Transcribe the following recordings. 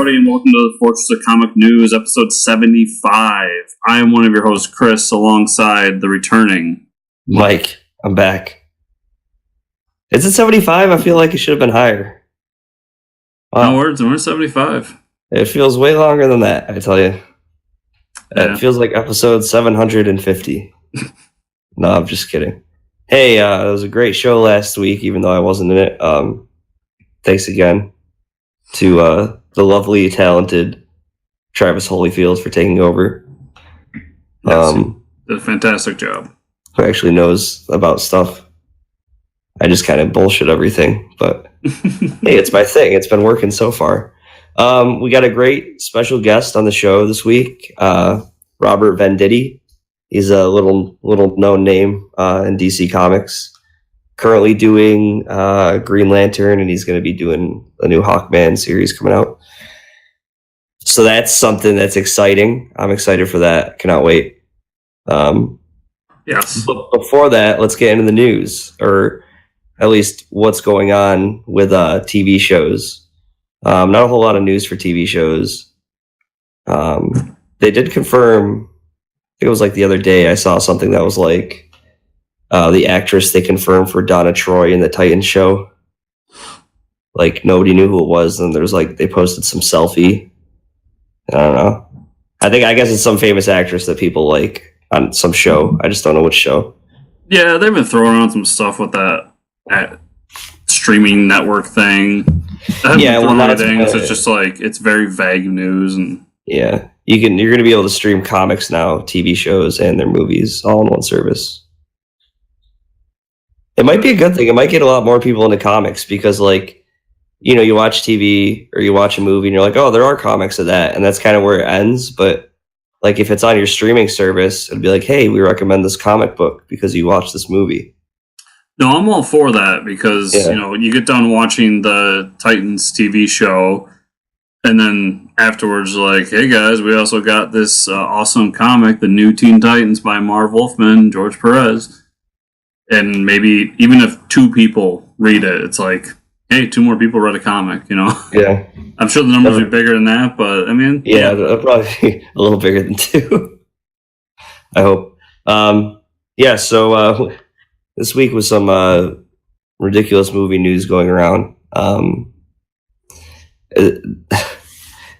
everybody, and welcome to the Fortress of Comic News, episode 75. I am one of your hosts, Chris, alongside the returning Mike. I'm back. Is it 75? I feel like it should have been higher. Wow. No words, and we're 75. It feels way longer than that, I tell you. Yeah. It feels like episode 750. No, I'm just kidding. Hey, it was a great show last week, even though I wasn't in it. Thanks again to the lovely, talented Travis Holyfield for taking over. Yes, did a fantastic job. Who actually knows about stuff. I just kind of bullshit everything, but hey, it's my thing. It's been working so far. We got a great special guest on the show this week, Robert Venditti. He's a little known name in DC Comics. Currently doing Green Lantern, and he's going to be doing a new Hawkman series coming out. So that's something that's exciting. I'm excited for that. Cannot wait. Yes. But before that, let's get into the news, or at least what's going on with TV shows. Not a whole lot of news for TV shows. They did confirm, I think it was like the other day, I saw something that was like, the actress they confirmed for Donna Troy in the Titans show. Like, nobody knew who it was, and there's like, they posted some selfie. I don't know. I guess it's some famous actress that people like on some show. I just don't know which show. Yeah, they've been throwing around some stuff with that streaming network thing. Yeah, well, it's just like, it's very vague news. And yeah, you're going to be able to stream comics now, TV shows, and their movies all in one service. It might be a good thing. It might get a lot more people into comics because, like, you know, you watch TV or you watch a movie and you're like, oh, there are comics of that. And that's kind of where it ends. But, like, if it's on your streaming service, it'd be like, hey, we recommend this comic book because you watched this movie. No, I'm all for that because, you know, you get done watching the Titans TV show and then afterwards, like, hey, guys, we also got this awesome comic, The New Teen Titans by Marv Wolfman, George Perez. And maybe even if 2 people read it, it's like, hey, 2 more people read a comic, you know? Yeah. I'm sure the numbers are bigger than that, but I mean... Yeah, they'll probably be a little bigger than 2. I hope. So this week was some ridiculous movie news going around.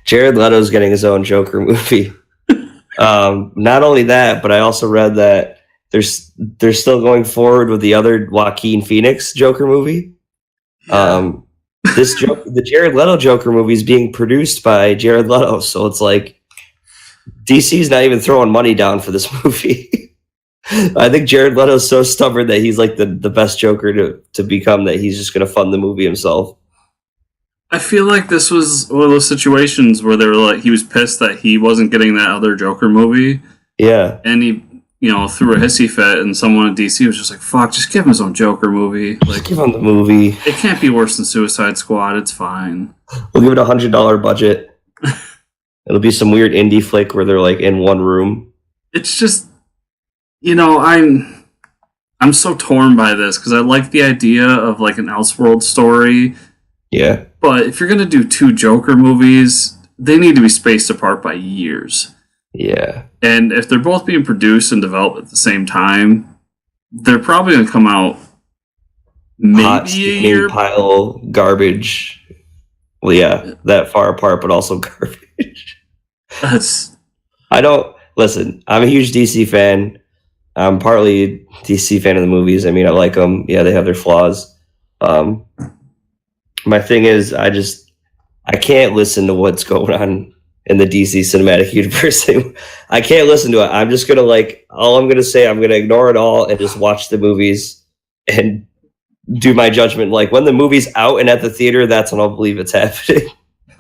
Jared Leto's getting his own Joker movie. Not only that, but I also read that they're still going forward with the other Joaquin Phoenix Joker movie. The Jared Leto Joker movie is being produced by Jared Leto, so it's like DC's not even throwing money down for this movie. I think Jared Leto's so stubborn that he's like the best Joker to become that he's just going to fund the movie himself. I feel like this was one of those situations where they were like, he was pissed that he wasn't getting that other Joker movie. Yeah. And he, you know, threw a hissy fit, and someone at DC was just like, fuck, just give him his own Joker movie. Like, just give him the movie. It can't be worse than Suicide Squad. It's fine. We'll give it $100 budget. It'll be some weird indie flick where they're like in one room. It's just, you know, I'm so torn by this because I like the idea of like an Elseworld story. Yeah. But if you're going to do 2 Joker movies, they need to be spaced apart by years. Yeah. And if they're both being produced and developed at the same time, they're probably going to come out maybe hot, a year. Pile garbage. Well, yeah, that far apart, but also garbage. Listen, I'm a huge DC fan. I'm partly a DC fan of the movies. I mean, I like them. Yeah, they have their flaws. My thing is, I can't listen to what's going on in the DC cinematic universe. I can't listen to it. I'm just going to all I'm going to say, I'm going to ignore it all and just watch the movies and do my judgment. Like, when the movie's out and at the theater, that's when I'll believe it's happening.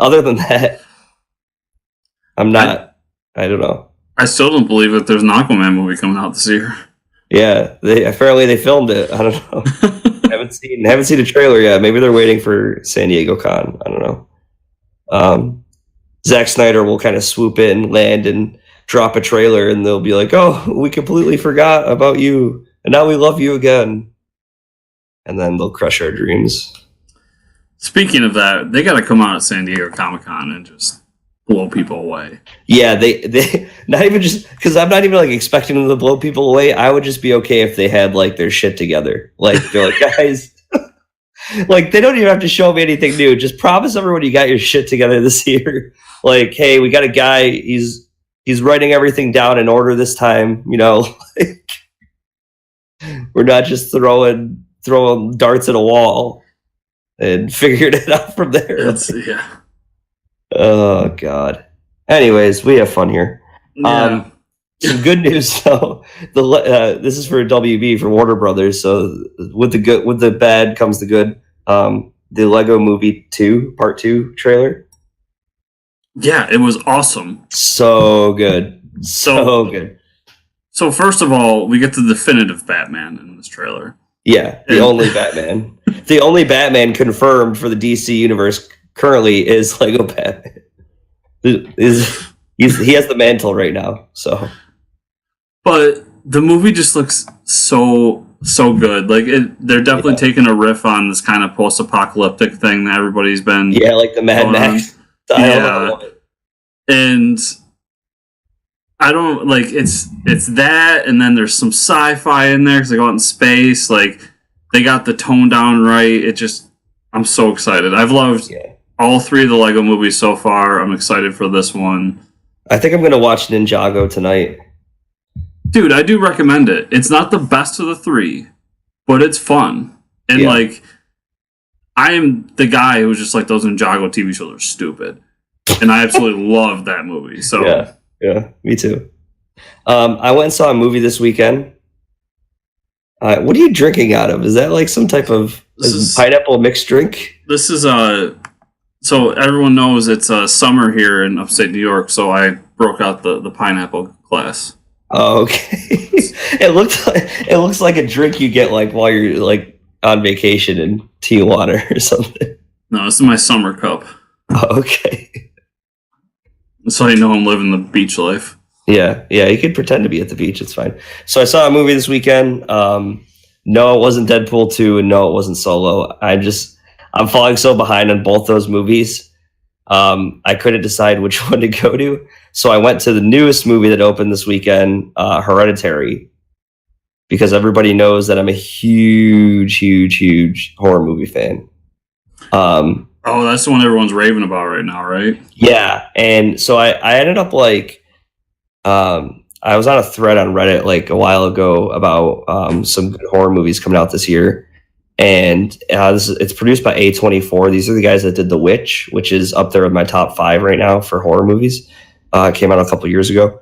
Other than that, I don't know. I still don't believe that there's an Aquaman movie coming out this year. Yeah, apparently they filmed it. I don't know. haven't seen a trailer yet. Maybe they're waiting for San Diego Con. I don't know. Zack Snyder will kind of swoop in, land, and drop a trailer, and they'll be like, "Oh, we completely forgot about you, and now we love you again." And then they'll crush our dreams. Speaking of that, they got to come out at San Diego Comic-Con and just blow people away. Yeah, they not even just because I'm not even like expecting them to blow people away. I would just be okay if they had like their shit together. Like they're like, guys, like they don't even have to show me anything new. Just promise everyone you got your shit together this year. Like, hey, we got a guy. He's writing everything down in order this time. You know, we're not just throwing darts at a wall and figured it out from there. Yeah. Oh God. Anyways, we have fun here. Yeah. Some good news though. This is for WB for Warner Brothers. So with the bad comes the good. The Lego Movie 2 Part 2 trailer. Yeah, it was awesome. So good. So good. So first of all, we get the definitive Batman in this trailer. Yeah, only Batman. The only Batman confirmed for the DC universe currently is Lego Batman. He has the mantle right now. So, but the movie just looks so good. Like they're definitely taking a riff on this kind of post-apocalyptic thing that everybody's been. Yeah, like the Mad Max style. Yeah, and I don't like it's that, and then there's some sci-fi in there because they go out in space. Like they got the tone down right. I'm so excited. I've loved all 3 of the Lego movies so far. I'm excited for this one. I think I'm gonna watch Ninjago tonight. Dude, I do recommend it. It's not the best of the 3, but it's fun. And like, I am the guy who's just like, those Ninjago TV shows are stupid, and I absolutely love that movie. So yeah, me too. I went and saw a movie this weekend. What are you drinking out of? Is that like some type of pineapple mixed drink? This is so everyone knows it's summer here in upstate New York, so I broke out the pineapple glass. Oh, okay. It looks like a drink you get like while you're like on vacation in Tijuana or something. No, this is my summer cup. Oh, okay. So you know I'm living the beach life. Yeah, you could pretend to be at the beach. It's fine. So I saw a movie this weekend. No, it wasn't Deadpool 2, and no, it wasn't Solo. I'm falling so behind on both those movies. I couldn't decide which one to go to. So I went to the newest movie that opened this weekend, Hereditary, because everybody knows that I'm a huge, huge, huge horror movie fan. Oh, that's the one everyone's raving about right now, right? Yeah, and so I ended up like, I was on a thread on Reddit like a while ago about some good horror movies coming out this year, and it's produced by A24. These are the guys that did The Witch, which is up there with my top 5 right now for horror movies. It came out a couple years ago.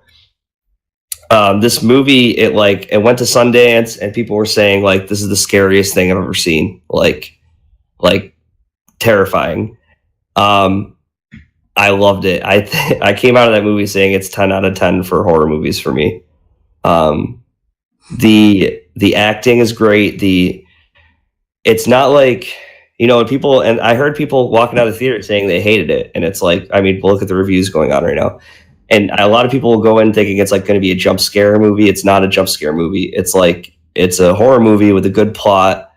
This movie, it went to Sundance, and people were saying like this is the scariest thing I've ever seen. Like terrifying. I loved it. I came out of that movie saying it's 10 out of 10 for horror movies for me. The acting is great. It's not like, you know, people, and I heard people walking out of the theater saying they hated it, and it's like, I mean, look at the reviews going on right now, and a lot of people will go in thinking it's like going to be a jump scare movie. It's not a jump scare movie. It's like, it's a horror movie with a good plot,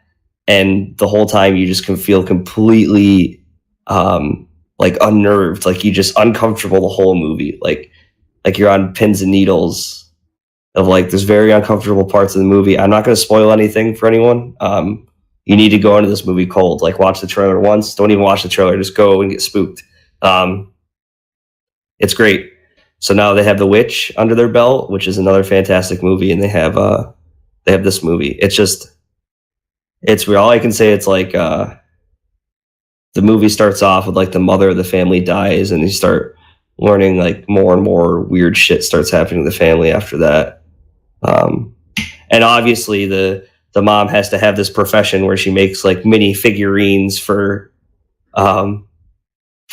and the whole time you just can feel completely like unnerved, like you just uncomfortable the whole movie, like you're on pins and needles of like there's very uncomfortable parts of the movie. I'm not going to spoil anything for anyone. You need to go into this movie cold. Like watch the trailer once. Don't even watch the trailer. Just go and get spooked. It's great. So now they have The Witch under their belt, which is another fantastic movie, and they have this movie. It's real. All I can say, it's like the movie starts off with like the mother of the family dies, and you start learning like more and more weird shit starts happening to the family after that. And obviously the mom has to have this profession where she makes like mini figurines for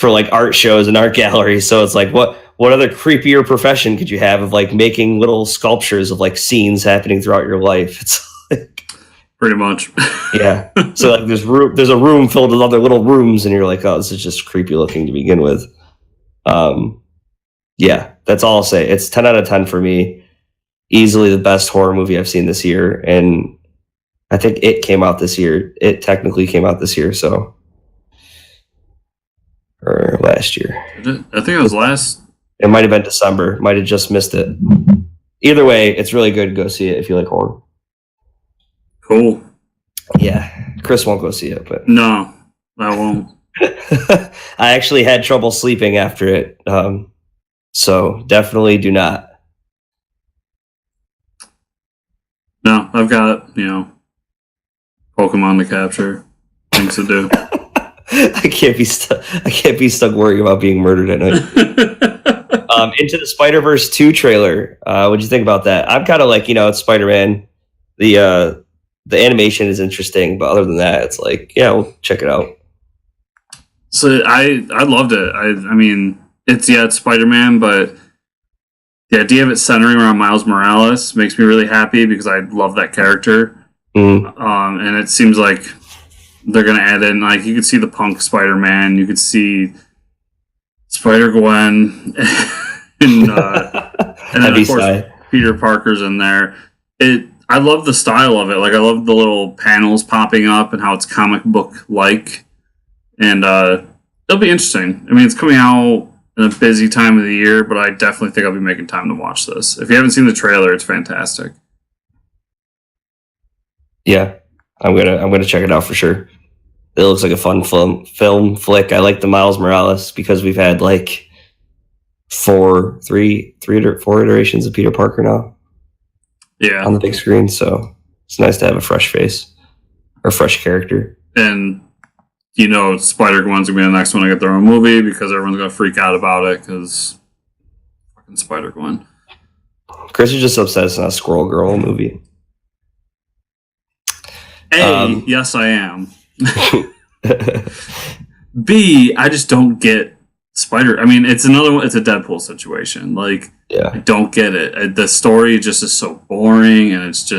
like art shows and art galleries. So it's like, what other creepier profession could you have of like making little sculptures of like scenes happening throughout your life? It's like, pretty much. Yeah. So like there's a room filled with other little rooms, and you're like, oh, this is just creepy looking to begin with. Yeah, that's all I'll say. It's 10 out of 10 for me. Easily the best horror movie I've seen this year, and I think it came out this year. It technically came out this year, so or last year. I think it was last. It might have been December. Might have just missed it. Either way, it's really good. Go see it if you like horror. Cool. Yeah, Chris won't go see it, but no, I won't. I actually had trouble sleeping after it, so definitely do not. No, I've got Pokemon to capture, things to do. I can't be stuck worrying about being murdered at night. Into the Spider-Verse 2 trailer. What'd you think about that? I'm kind of like, it's Spider-Man. The animation is interesting, but other than that, it's like, yeah, we'll check it out. So I loved it. I mean, it's Spider-Man, but the idea of it centering around Miles Morales makes me really happy because I love that character. And it seems like they're going to add in, like, you could see the punk Spider-Man, you could see Spider-Gwen, and then of course Peter Parker's in there. I love the style of it. Like, I love the little panels popping up and how it's comic book-like. And it'll be interesting. I mean, it's coming out in a busy time of the year, but I definitely think I'll be making time to watch this. If you haven't seen the trailer, it's fantastic. Yeah, I'm gonna check it out for sure. It looks like a fun film flick. I like the Miles Morales because we've had like four iterations of Peter Parker now. Yeah, on the big screen, so it's nice to have a fresh face or fresh character. And Spider-Gwen's gonna be the next one to get their own movie because everyone's gonna freak out about it because fucking Spider-Gwen. Chris is just upset it's not a Squirrel Girl movie. A, yes, I am. B, I just don't get I mean, it's another one. It's a Deadpool situation. Like, yeah, I don't get it. The story just is so boring, and it's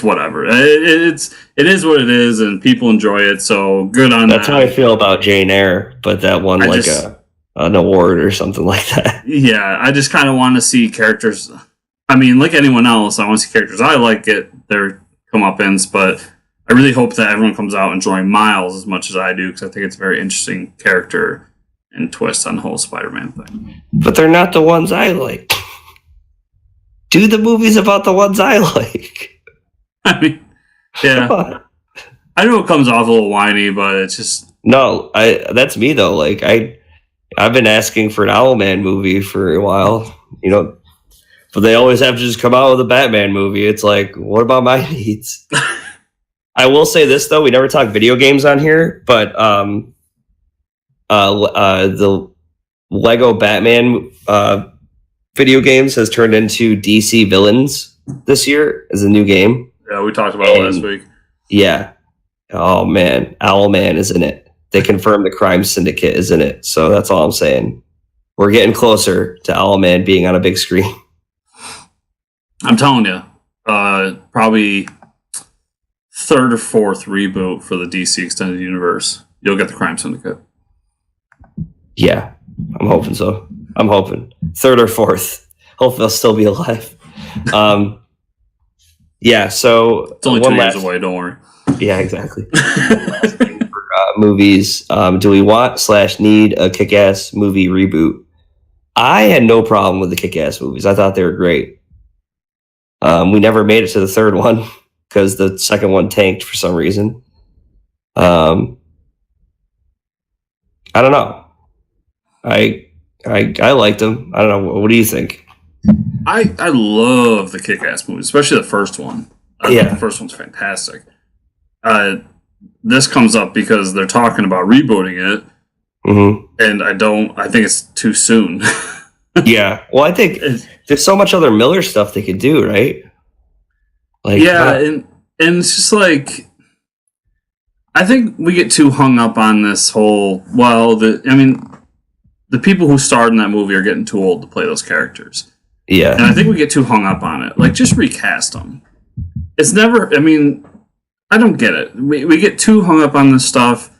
whatever. It is what it is, and people enjoy it. So good on That's how I feel about Jane Eyre, but that won an award or something like that. Yeah, I just kind of want to see characters. I mean, like anyone else, I want to see characters I like their comeuppance, but I really hope that everyone comes out enjoying Miles as much as I do because I think it's a very interesting character and twist on the whole Spider-Man thing. But they're not the ones I like. Do the movies about the ones I like. I mean, yeah. I know it comes off a little whiny, but it's just... No, that's me, though. Like, I've been asking for an Owlman movie for a while, but they always have to just come out with a Batman movie. It's like, what about my needs? I will say this, though. We never talk video games on here, but the Lego Batman video games has turned into DC Villains this year as a new game. Yeah, we talked about it last week. Yeah. Oh, man. Owlman is in it. They confirmed the Crime Syndicate is in it. So that's all I'm saying. We're getting closer to Owlman being on a big screen. I'm telling you, probably third or fourth reboot for the DC Extended Universe. You'll get the Crime Syndicate. Yeah, I'm hoping so. I'm hoping. Third or fourth. Hopefully they'll still be alive. Yeah, so... It's only 2 years away, don't worry. Yeah, exactly. For movies, do we want/need a Kick-Ass movie reboot? I had no problem with the Kick-Ass movies. I thought they were great. We never made it to the third one because the second one tanked for some reason. I don't know. I liked them. I don't know. What do you think? I love the Kick-Ass movies, especially the first one. I think the first one's fantastic. This comes up because they're talking about rebooting it, and I think it's too soon. Yeah, well, I think there's so much other Miller stuff they could do, right? Like, and it's just like I think we get too hung up on this whole. The people who starred in that movie are getting too old to play those characters. Yeah, and I think we get too hung up on it. Like, just recast them. It's never. I mean, I don't get it. We get too hung up on this stuff.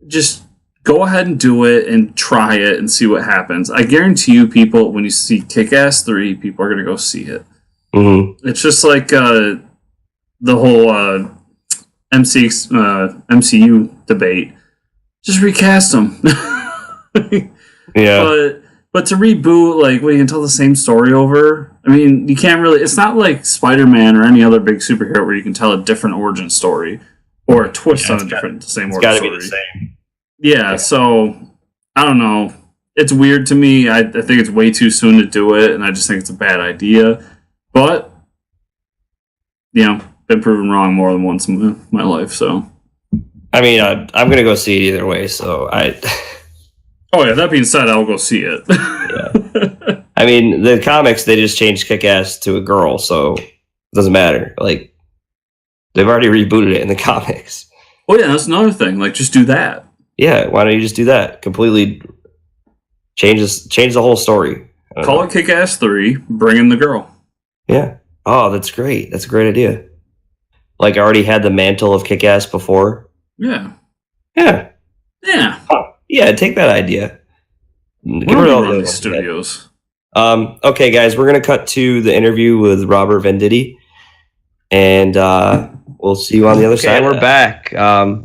Just go ahead and do it and try it and see what happens. I guarantee you, people, when you see Kick-Ass 3, people are going to go see it. Mm-hmm. It's just like the whole MCU debate. just recast them. Yeah. But to reboot, like, you can tell the same story over. I mean, you can't really. It's not like Spider-Man or any other big superhero where you can tell a different origin story or a twist on the same origin story. It's got to be the same. Yeah, so I don't know. It's weird to me. I think it's way too soon to do it, and I just think it's a bad idea. But been proven wrong more than once in my life. So, I mean, I'm gonna go see it either way. So Oh yeah. That being said, I'll go see it. Yeah. I mean, the comics, they just changed Kick-Ass to a girl, so it doesn't matter. Like, they've already rebooted it in the comics. Oh yeah, that's another thing. Like, just do that. Yeah, why don't you just do that? Completely change the whole story. Call it Kick-Ass 3. Bring in the girl. Yeah. Oh, that's great. That's a great idea. Like, I already had the mantle of Kick-Ass before. Yeah. Yeah. Yeah. Oh, yeah, take that idea. Get rid of all these studios. Okay, guys, we're going to cut to the interview with Robert Venditti. And we'll see you on the other side. We're back,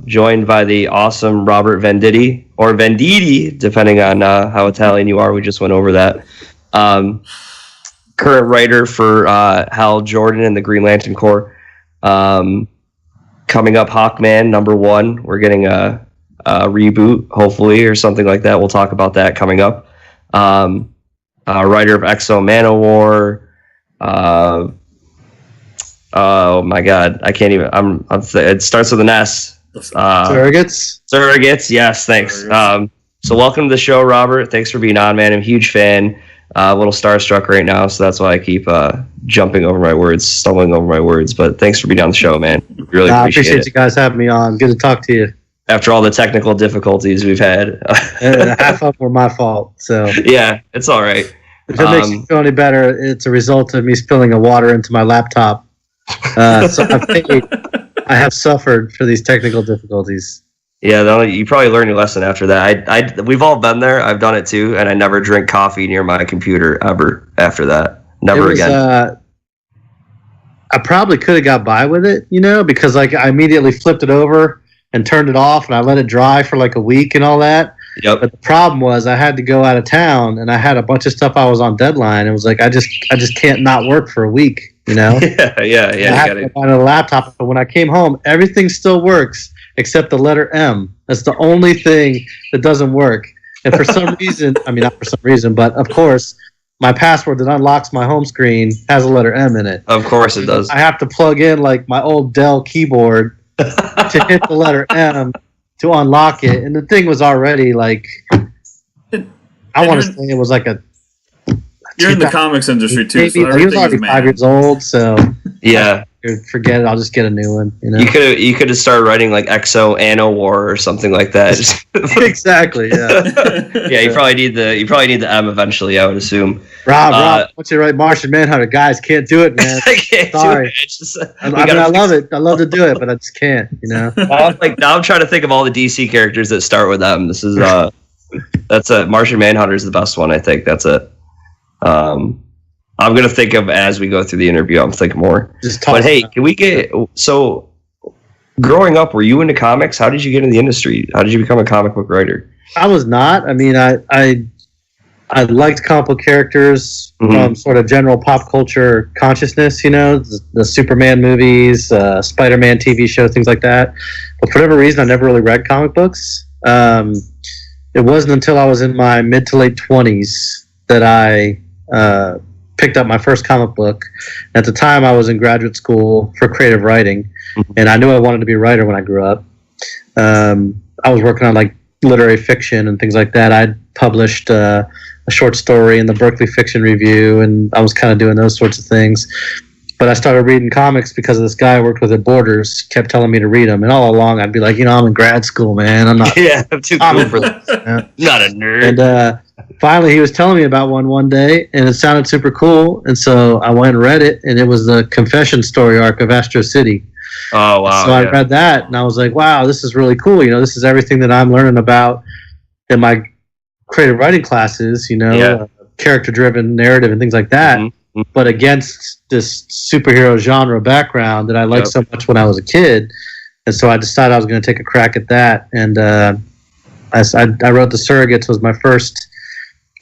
joined by the awesome Robert Venditti, or Venditti, depending on how Italian you are. We just went over that. Current writer for Hal Jordan and the Green Lantern Corps. Coming up, Hawkman #1. We're getting a reboot, hopefully, or something like that. We'll talk about that coming up. Writer of Exo Manowar. Oh my God, I can't even. It starts with an S. Surrogates. Yes, thanks. So welcome to the show, Robert. Thanks for being on, man. I'm a huge fan. A little starstruck right now, so that's why I keep jumping over my words, stumbling over my words. But thanks for being on the show, man. Really appreciate it. You guys having me on. Good to talk to you. After all the technical difficulties we've had, half of them were my fault. So yeah, it's all right. If it makes you feel any better, it's a result of me spilling a water into my laptop. So I have suffered for these technical difficulties. Yeah, you probably learned your lesson after that. We've all been there. I've done it too, and I never drink coffee near my computer ever after that. Never again. I probably could have got by with it, because like I immediately flipped it over and turned it off, and I let it dry for like a week and all that. Yep. But the problem was I had to go out of town, and I had a bunch of stuff I was on deadline. It was like I just can't not work for a week, Yeah. I had to find a laptop, but when I came home, everything still works except the letter M. That's the only thing that doesn't work. And for some reason, I mean, not for some reason, but of course, my password that unlocks my home screen has a letter M in it. Of course it does. I have to plug in like my old Dell keyboard to hit the letter M to unlock it. And the thing was already like, I want to say it was like a... You're in the comics industry too, so he was already 5 years old, so... Yeah. Forget it. I'll just get a new one. You could have started writing like Exo War or something like that. Exactly. Yeah. Yeah. You probably need the M eventually. I would assume. Rob, once you write Martian Manhunter, guys can't do it, man. I can't Sorry. do it. I love it. I love to do it, but I just can't. Now I'm trying to think of all the DC characters that start with M. This is that's a Martian Manhunter is the best one. I think that's it. I'm going to think of as we go through the interview. I'm thinking more. But hey, can we get... So, growing up, were you into comics? How did you get in the industry? How did you become a comic book writer? I was not. I mean, I liked comic book characters from sort of general pop culture consciousness, the Superman movies, Spider-Man TV show, things like that. But for whatever reason, I never really read comic books. It wasn't until I was in my mid to late 20s that I... picked up my first comic book. At the time, I was in graduate school for creative writing, and I knew I wanted to be a writer when I grew up. I was working on like literary fiction and things like that. I'd published a short story in the Berkeley Fiction Review, and I was kind of doing those sorts of things. But I started reading comics because this guy I worked with at Borders kept telling me to read them, and all along I'd be like, I'm in grad school, man. I'm not. Yeah, I'm too cool for that. Not a nerd. And finally, he was telling me about one day, and it sounded super cool. And so I went and read it, and it was the Confession story arc of Astro City. Oh, wow. So I read that, and I was like, wow, this is really cool. This is everything that I'm learning about in my creative writing classes, character-driven narrative and things like that, but against this superhero genre background that I liked so much when I was a kid. And so I decided I was going to take a crack at that. And I wrote The Surrogates, was my first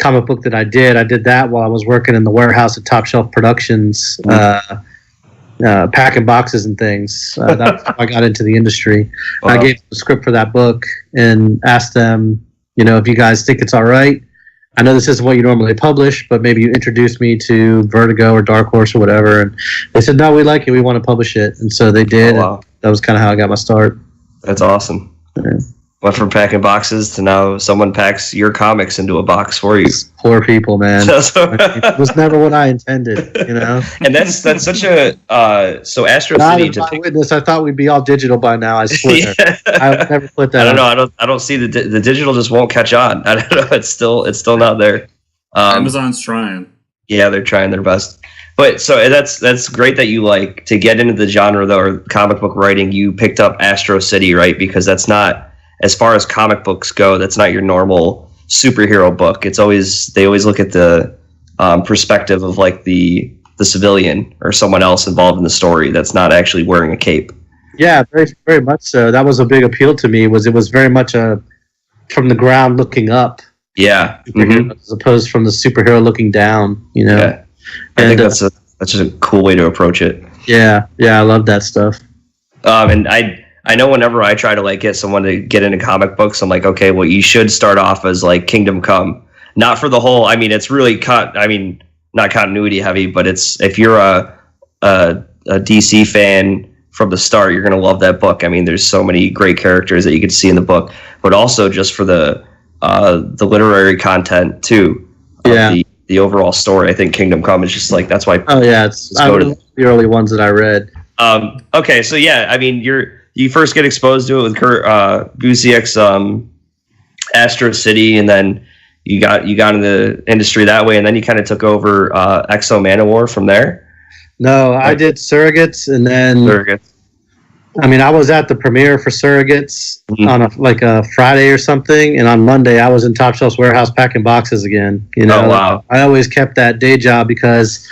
comic book that I did. I did that while I was working in the warehouse at Top Shelf Productions, packing boxes and things. That's how I got into the industry. Wow. I gave them the script for that book and asked them, if you guys think it's all right. I know this isn't what you normally publish, but maybe you introduce me to Vertigo or Dark Horse or whatever. And they said, no, we like it. We want to publish it. And so they did. Oh, wow. That was kind of how I got my start. That's awesome. Yeah. Went from packing boxes to now someone packs your comics into a box for you. Poor people, man. It was never what I intended, And that's such a so Astro City. To witness, I thought we'd be all digital by now. I swear. Yeah. I would never put that. I don't know. I don't see the digital just won't catch on. I don't know. It's still not there. Amazon's trying. Yeah, they're trying their best. But so that's great that you like to get into the genre though, or comic book writing. You picked up Astro City, right? Because that's not, as far as comic books go, that's not your normal superhero book. They always look at the perspective of like the civilian or someone else involved in the story that's not actually wearing a cape. Yeah, very, very much so. That was a big appeal to me. It was very much a from the ground looking up. Yeah, as opposed from the superhero looking down. Yeah. I think that's just a cool way to approach it. Yeah, I love that stuff. And I know whenever I try to like get someone to get into comic books, I'm like, okay, well, you should start off as like Kingdom Come, not for the whole. I mean, it's really not continuity heavy, but it's if you're a DC fan from the start, you're gonna love that book. I mean, there's so many great characters that you can see in the book, but also just for the literary content too. Yeah. The overall story, I think Kingdom Come is just like, that's why. Oh yeah, it's the early ones that I read. Okay, so yeah, I mean, you first get exposed to it with Kurt Busiek's Astro City, and then you got in the industry that way, and then you kind of took over Exo Manowar from there. No, I did Surrogates, and then Surrogates. I mean, I was at the premiere for Surrogates on a Friday or something, and on Monday I was in Top Shelf's warehouse packing boxes again. Oh, wow. I always kept that day job because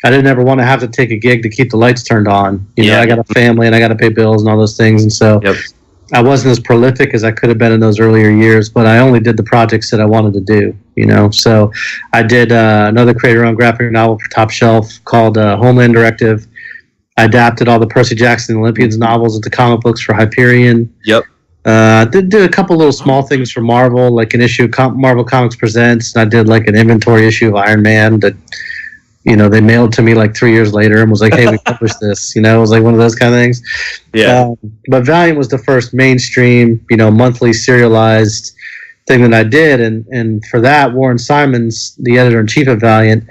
I didn't ever want to have to take a gig to keep the lights turned on. I got a family and I got to pay bills and all those things, and so I wasn't as prolific as I could have been in those earlier years. But I only did the projects that I wanted to do. So I did another creator-owned graphic novel for Top Shelf called Homeland Directive. I adapted all the Percy Jackson and Olympians novels into comic books for Hyperion. Yep. I did a couple little small things for Marvel, like an issue of Marvel Comics Presents, and I did like an inventory issue of Iron Man that, they mailed to me like 3 years later and was like, hey, we published this. It was like one of those kind of things. Yeah. But Valiant was the first mainstream, monthly serialized thing that I did. And for that, Warren Simons, the editor-in-chief of Valiant,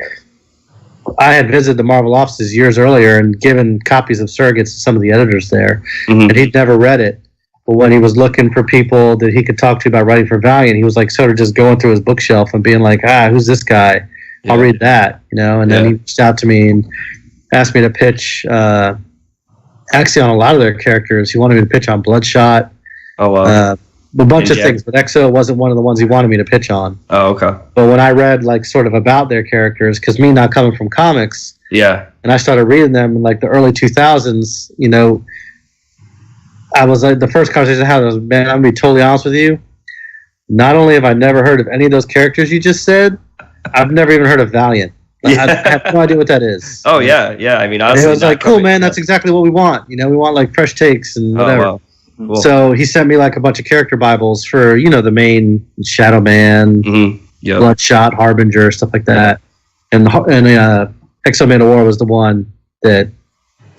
I had visited the Marvel offices years earlier and given copies of Surrogates to some of the editors there, and he'd never read it. But when he was looking for people that he could talk to about writing for Valiant, he was like sort of just going through his bookshelf and being like, who's this guy? I'll read that, And then he reached out to me and asked me to pitch, actually on a lot of their characters. He wanted me to pitch on Bloodshot. Oh, wow. A bunch of things, but Exo wasn't one of the ones he wanted me to pitch on. Oh, okay. But when I read like sort of about their characters, because me not coming from comics, and I started reading them in like the early 2000s, I was like, the first conversation I had was, man, I'm gonna be totally honest with you. Not only have I never heard of any of those characters you just said, I've never even heard of Valiant. I have no idea what that is. Oh yeah. I mean, honestly, it was like, cool, man. That's exactly what we want. We want like fresh takes and whatever. Oh, wow. Cool. So he sent me like a bunch of character Bibles for, the main Shadow Man, Bloodshot, Harbinger, stuff like that. And Exo Manowar was the one that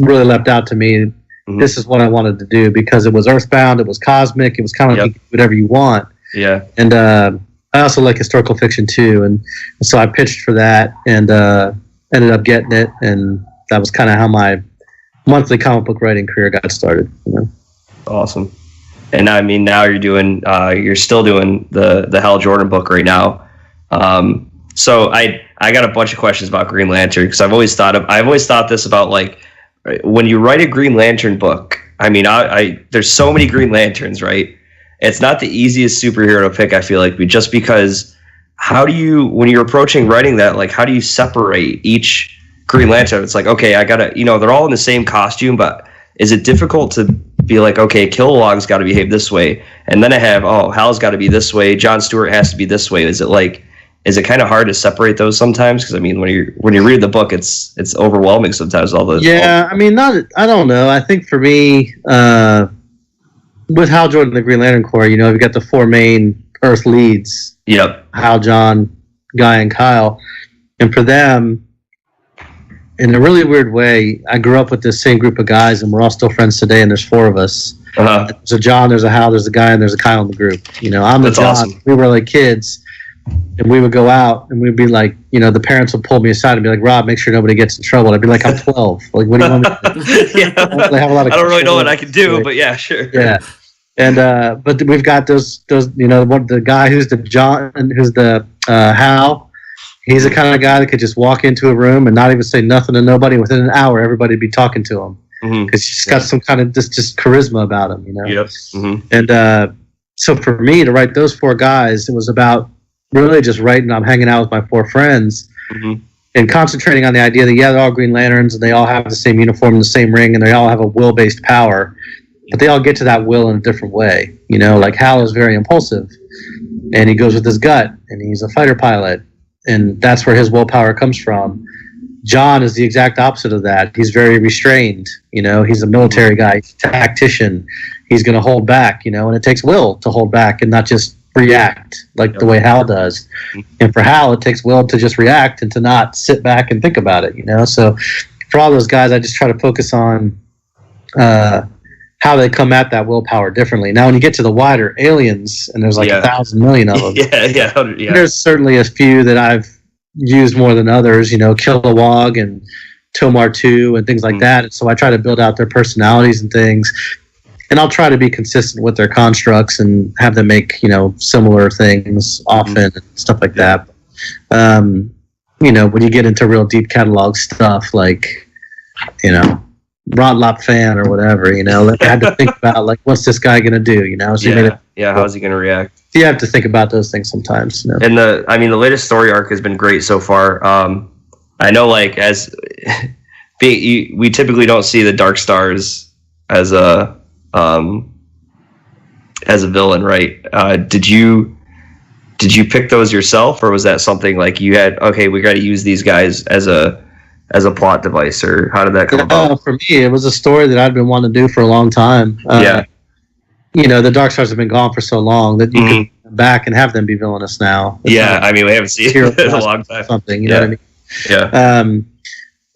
really leapt out to me. This is what I wanted to do because it was earthbound, it was cosmic, it was kind of like you can do whatever you want. Yeah. And I also like historical fiction too. And so I pitched for that and ended up getting it. And that was kind of how my monthly comic book writing career got started. Awesome. And I mean, now you're still doing the Hal Jordan book right now. So I got a bunch of questions about Green Lantern because I've always thought this about like when you write a Green Lantern book. I mean, there's so many Green Lanterns, right? It's not the easiest superhero to pick. I feel like, just because when you're approaching writing that, like, how do you separate each Green Lantern? It's like, okay, I gotta, they're all in the same costume, but is it difficult to be like, okay, Kilowog's got to behave this way, and then I have, Hal's got to be this way, Jon Stewart has to be this way? Is it kind of hard to separate those sometimes? Because I mean, when you read the book, it's overwhelming sometimes. I don't know. I think for me, with Hal Jordan and the Green Lantern Corps, you've got the four main Earth leads. Yep. Hal, John, Guy, and Kyle. And for them, in a really weird way, I grew up with this same group of guys, and we're all still friends today, and there's four of us. Uh-huh. There's a John, there's a Hal, there's a Guy, and there's a Kyle in the group. I'm the That's John. awesome. We were like kids, and we would go out, and we'd be like, the parents would pull me aside and be like, Rob, make sure nobody gets in trouble. I'd be like, I'm 12. Like, what do you want me to do? Yeah. I don't really know what I can do, but yeah, sure. Yeah. And but we've got those the guy who's the John and who's the Hal. He's the kind of guy that could just walk into a room and not even say nothing to nobody. Within an hour, everybody'd be talking to him because he's got some kind of just charisma about him, Yep. Mm-hmm. And so for me to write those four guys, it was about really just writing. I'm hanging out with my four friends and concentrating on the idea that they're all Green Lanterns and they all have the same uniform and the same ring and they all have a will-based power. But they all get to that will in a different way. Like Hal is very impulsive, and he goes with his gut, and he's a fighter pilot, and that's where his willpower comes from. John is the exact opposite of that. He's very restrained. He's a military guy, he's a tactician. He's going to hold back, and it takes will to hold back and not just react like the way Hal does. And for Hal, it takes will to just react and to not sit back and think about it. So for all those guys, I just try to focus on how they come at that willpower differently. Now, when you get to the wider aliens, and there's like 1,000 million of them, there's certainly a few that I've used more than others. Kilowog and Tomar 2 and things like that. And so I try to build out their personalities and things, and I'll try to be consistent with their constructs and have them make similar things often and stuff like that. When you get into real deep catalog stuff, like Rod Lop fan or whatever, I had to think about like, what's this guy gonna do? So how's he gonna react? You have to think about those things sometimes. And the latest story arc has been great so far. I know, like, we typically don't see the Dark Stars as a villain, right? Did you pick those yourself, or was that something like you had? Okay, we got to use these guys as a plot device, or how did that come about? For me, it was a story that I'd been wanting to do for a long time. The Dark Stars have been gone for so long that you can come back and have them be villainous now. We haven't seen it in a long time. Something, you know what I mean? Yeah.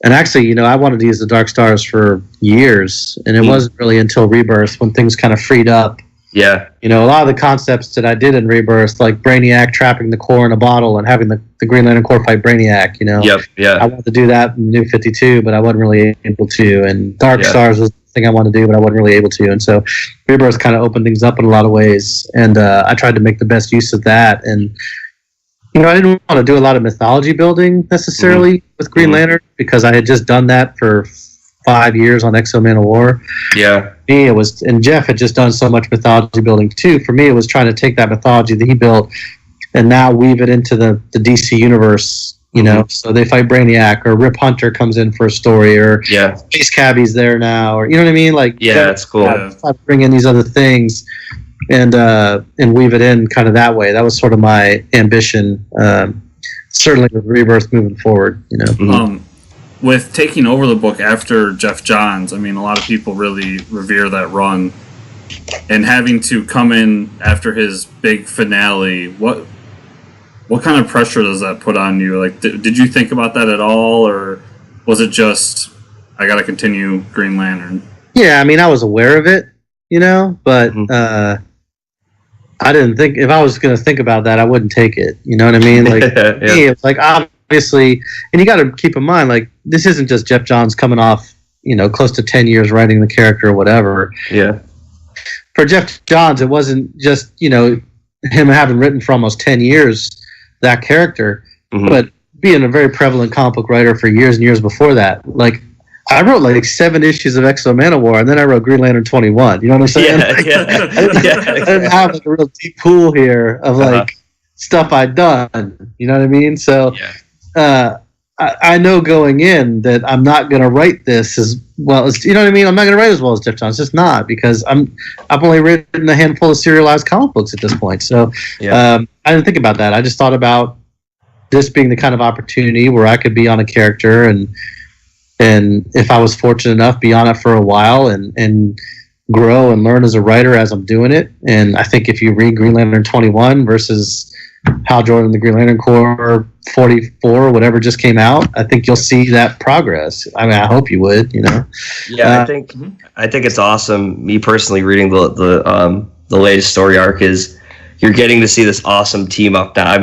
And actually, I wanted to use the Dark Stars for years, and it wasn't really until Rebirth when things kind of freed up. Yeah. A lot of the concepts that I did in Rebirth, like Brainiac trapping the Corps in a bottle and having the Green Lantern Corps fight Brainiac, Yep, yeah. I wanted to do that in New 52, but I wasn't really able to. And Dark Stars was the thing I wanted to do, but I wasn't really able to. And so Rebirth kind of opened things up in a lot of ways. And I tried to make the best use of that. And, I didn't want to do a lot of mythology building necessarily with Green Lantern because I had just done that for 5 years on X-O Man of War. Yeah. Me, it was, and Jeff had just done so much mythology building too. For me, it was trying to take that mythology that he built and now weave it into the DC universe. So they fight Brainiac, or Rip Hunter comes in for a story, or Space Cabbie's there now, or you know what I mean? Like, that's cool. Bring in these other things and weave it in kind of that way. That was sort of my ambition. Certainly with Rebirth moving forward. With taking over the book after Jeff Johns, a lot of people really revere that run, and having to come in after his big finale, what kind of pressure does that put on you? Like, did you think about that at all, or was it just, I got to continue Green Lantern? Yeah, I was aware of it, but I didn't think, if I was going to think about that, I wouldn't take it. You know what I mean? Like, it's like, obviously, and you got to keep in mind, like, this isn't just Jeff Johns coming off, close to 10 years writing the character or whatever. Yeah. For Jeff Johns, it wasn't just, him having written for almost 10 years that character, but being a very prevalent comic book writer for years and years before that. Like, I wrote like 7 issues of X-O Man of War, and then I wrote Green Lantern 21. You know what I'm saying? I didn't have like a real deep pool here of like stuff I'd done. You know what I mean? So I know going in that I'm not going to write this as well as, you know what I mean? I'm not going to write as well as Jeff Johns. It's just not, because I've only written a handful of serialized comic books at this point. So I didn't think about that. I just thought about this being the kind of opportunity where I could be on a character and if I was fortunate enough, be on it for a while and grow and learn as a writer as I'm doing it. And I think if you read Green Lantern 21 versus Hal Jordan, the Green Lantern Corps 44, whatever just came out, I think you'll see that progress. I mean, I hope you would, you know. Yeah, I think it's awesome. Me personally, reading the latest story arc is you're getting to see this awesome team up now.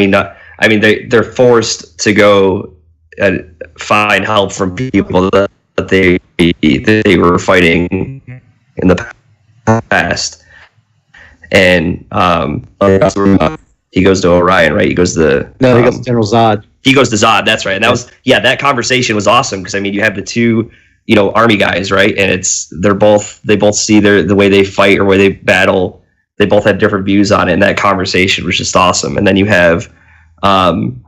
They're forced to go and find help from people that they were fighting in the past, and he goes to Orion, right? He goes to he goes to General Zod. He goes to Zod. That's right. And that was that conversation was awesome, because I mean, you have the two, army guys, right? And they both see the way they fight or way they battle. They both had different views on it, and that conversation was just awesome. And then you have the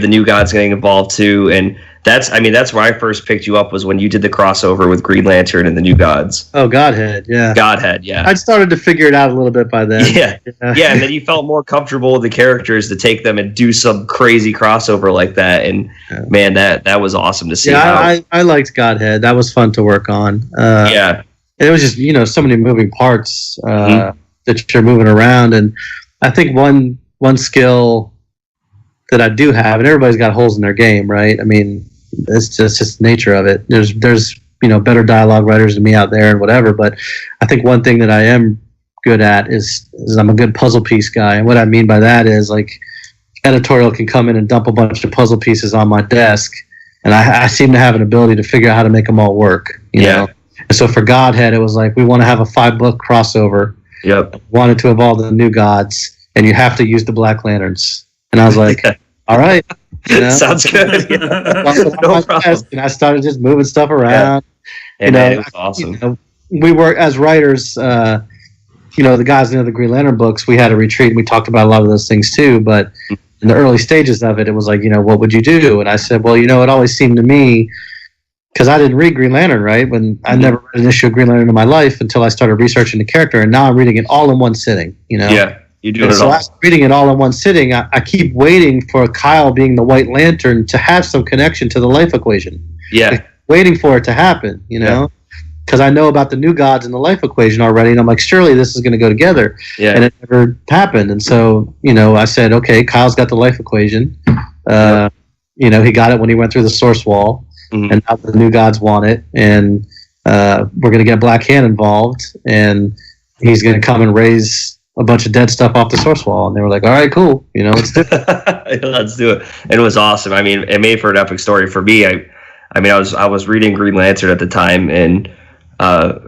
New Gods getting involved too, and that's where I first picked you up, was when you did the crossover with Green Lantern and the New Gods. Oh, Godhead, yeah. Godhead, yeah. I'd started to figure it out a little bit by then. Yeah, and then you felt more comfortable with the characters to take them and do some crazy crossover like that, and man, that was awesome to see. Yeah, I liked Godhead. That was fun to work on. And it was just, so many moving parts that you're moving around, and I think one skill that I do have, and everybody's got holes in their game, right? I mean, it's just the nature of it. There's better dialogue writers than me out there and whatever, but I think one thing that I am good at is I'm a good puzzle piece guy. And what I mean by that is, like, editorial can come in and dump a bunch of puzzle pieces on my desk, and I seem to have an ability to figure out how to make them all work, you know? And so for Godhead, it was like, we want to have a 5-book crossover. Yep. Wanted to evolve the New Gods, and you have to use the Black Lanterns. And I was like, all right. Sounds good. No problem. And I started just moving stuff around. Yeah. And it was awesome. We work as writers, the guys in the Green Lantern books, we had a retreat, and we talked about a lot of those things too. But in the early stages of it, it was like, what would you do? And I said, well, it always seemed to me, because I didn't read Green Lantern, right? When I never read an issue of Green Lantern in my life until I started researching the character, and now I'm reading it all in one sitting, Yeah. You do it so I was reading it all in one sitting. I keep waiting for Kyle, being the White Lantern, to have some connection to the life equation. Yeah. Waiting for it to happen, because I know about the New Gods and the life equation already, and I'm like, surely this is going to go together. Yeah. And it never happened. And so, I said, okay, Kyle's got the life equation. He got it when he went through the source wall, and now the New Gods want it, and we're going to get Black Hand involved, and he's going to come and raise a bunch of dead stuff off the source wall. And they were like, all right, cool. Let's do it. Let's do it. And it was awesome. I mean, it made for an epic story for me. I was reading Green Lantern at the time, and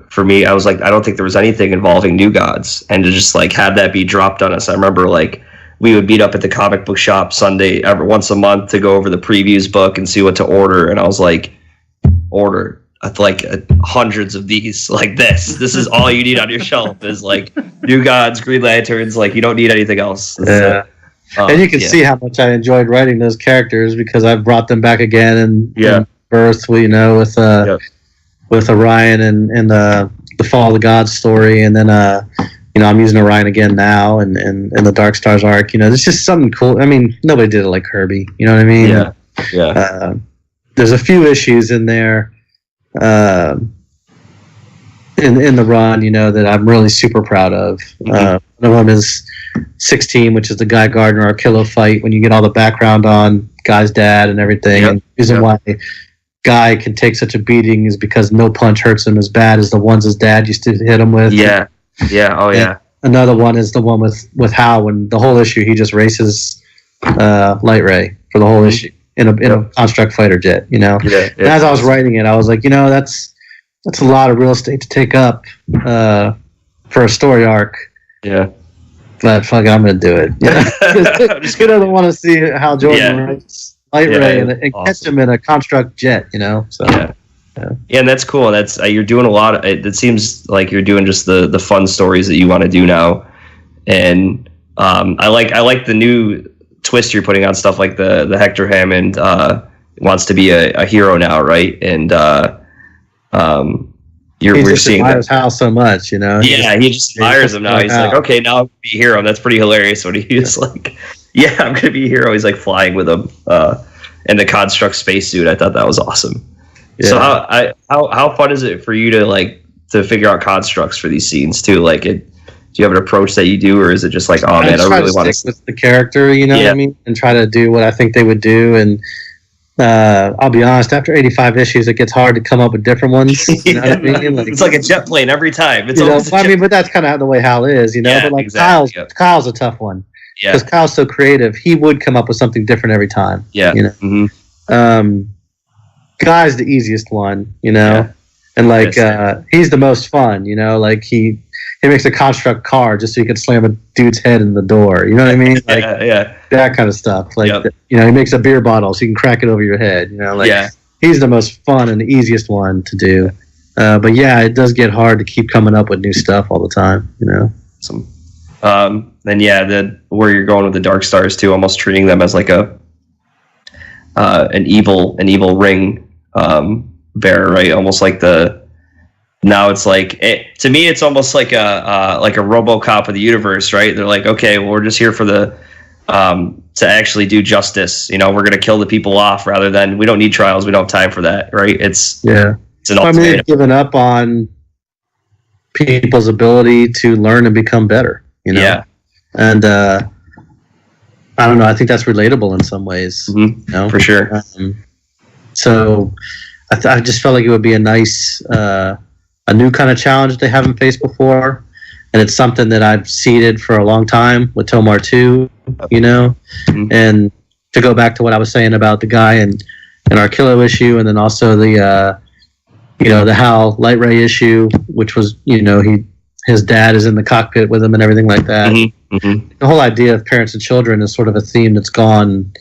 for me, I was like, I don't think there was anything involving New Gods, and to just like have that be dropped on us. I remember like we would meet up at the comic book shop Sunday once a month to go over the previews book and see what to order. And I was like, order like hundreds of these, like this is all you need on your shelf is like New Gods, Green Lanterns. Like, you don't need anything else. And you can see how much I enjoyed writing those characters, because I've brought them back again in Birth, with Orion and the Fall of the Gods story, and then I'm using Orion again now, and the Dark Stars arc. It's just something cool. I mean, nobody did it like Kirby. You know what I mean? Yeah. There's a few issues in there. In the run, that I'm really super proud of. One of them is 16, which is the Guy Gardner Arkillo fight, when you get all the background on Guy's dad and everything. And the reason why Guy can take such a beating is because no punch hurts him as bad as the ones his dad used to hit him with. And another one is the one with Hal, when the whole issue he just races Light Ray for the whole issue in a construct fighter jet. And as I was writing it, I was like, that's a lot of real estate to take up for a story arc. Yeah. But fuck it, I'm gonna do it. Just gonna want to see how Jordan writes Light Ray and awesome. Catch him in a construct jet. So and that's cool. That's you're doing a lot. It seems like you're doing just the fun stories that you want to do now. And I like the new twist you're putting on stuff like the Hector Hammond wants to be a hero now, right? And we're seeing admires Hal so much, you know. Yeah, he just admires him now. He's like, okay, now I'm gonna be a hero. And that's pretty hilarious when he's like, yeah, I'm gonna be a hero. He's like flying with him in the construct spacesuit. I thought that was awesome. Yeah. So how fun is it for you to figure out constructs for these scenes too? Like, do you have an approach that you do, or is it just like, oh man, I really want to stick with the character, you know what I mean, and try to do what I think they would do. And I'll be honest, after 85 issues, it gets hard to come up with different ones. You know what I mean? Like, it's like a jet plane every time. It's but that's kind of the way Hal is, you know. Yeah, but like exactly, Kyle's a tough one because Kyle's so creative. He would come up with something different every time. Yeah, you know. Guy's the easiest one, you know, and like he's the most fun, you know. Like he makes a construct car just so you can slam a dude's head in the door. You know what I mean? Like, that kind of stuff. Like, you know, he makes a beer bottle so you can crack it over your head. You know, like he's the most fun and the easiest one to do. But yeah, it does get hard to keep coming up with new stuff all the time. You know. Awesome. Then where you're going with the Dark Stars too, almost treating them as like an evil ring bearer, right? Almost like now it's like to me it's almost like a RoboCop of the universe, right? They're like, okay, well, we're just here for the to actually do justice, you know. We're gonna kill the people off rather than, we don't need trials, we don't have time for that, right? It's an ultimatum. They've given up on people's ability to learn and become better, you know. And I don't know, I think that's relatable in some ways. You know? For sure. So I just felt like it would be a nice, a new kind of challenge they haven't faced before. And it's something that I've seeded for a long time with Tomar 2, you know. And to go back to what I was saying about the guy in our Kilo issue, and then also the, you know, the Hal Light Ray issue, which was, you know, his dad is in the cockpit with him and everything like that. The whole idea of parents and children is sort of a theme that's gone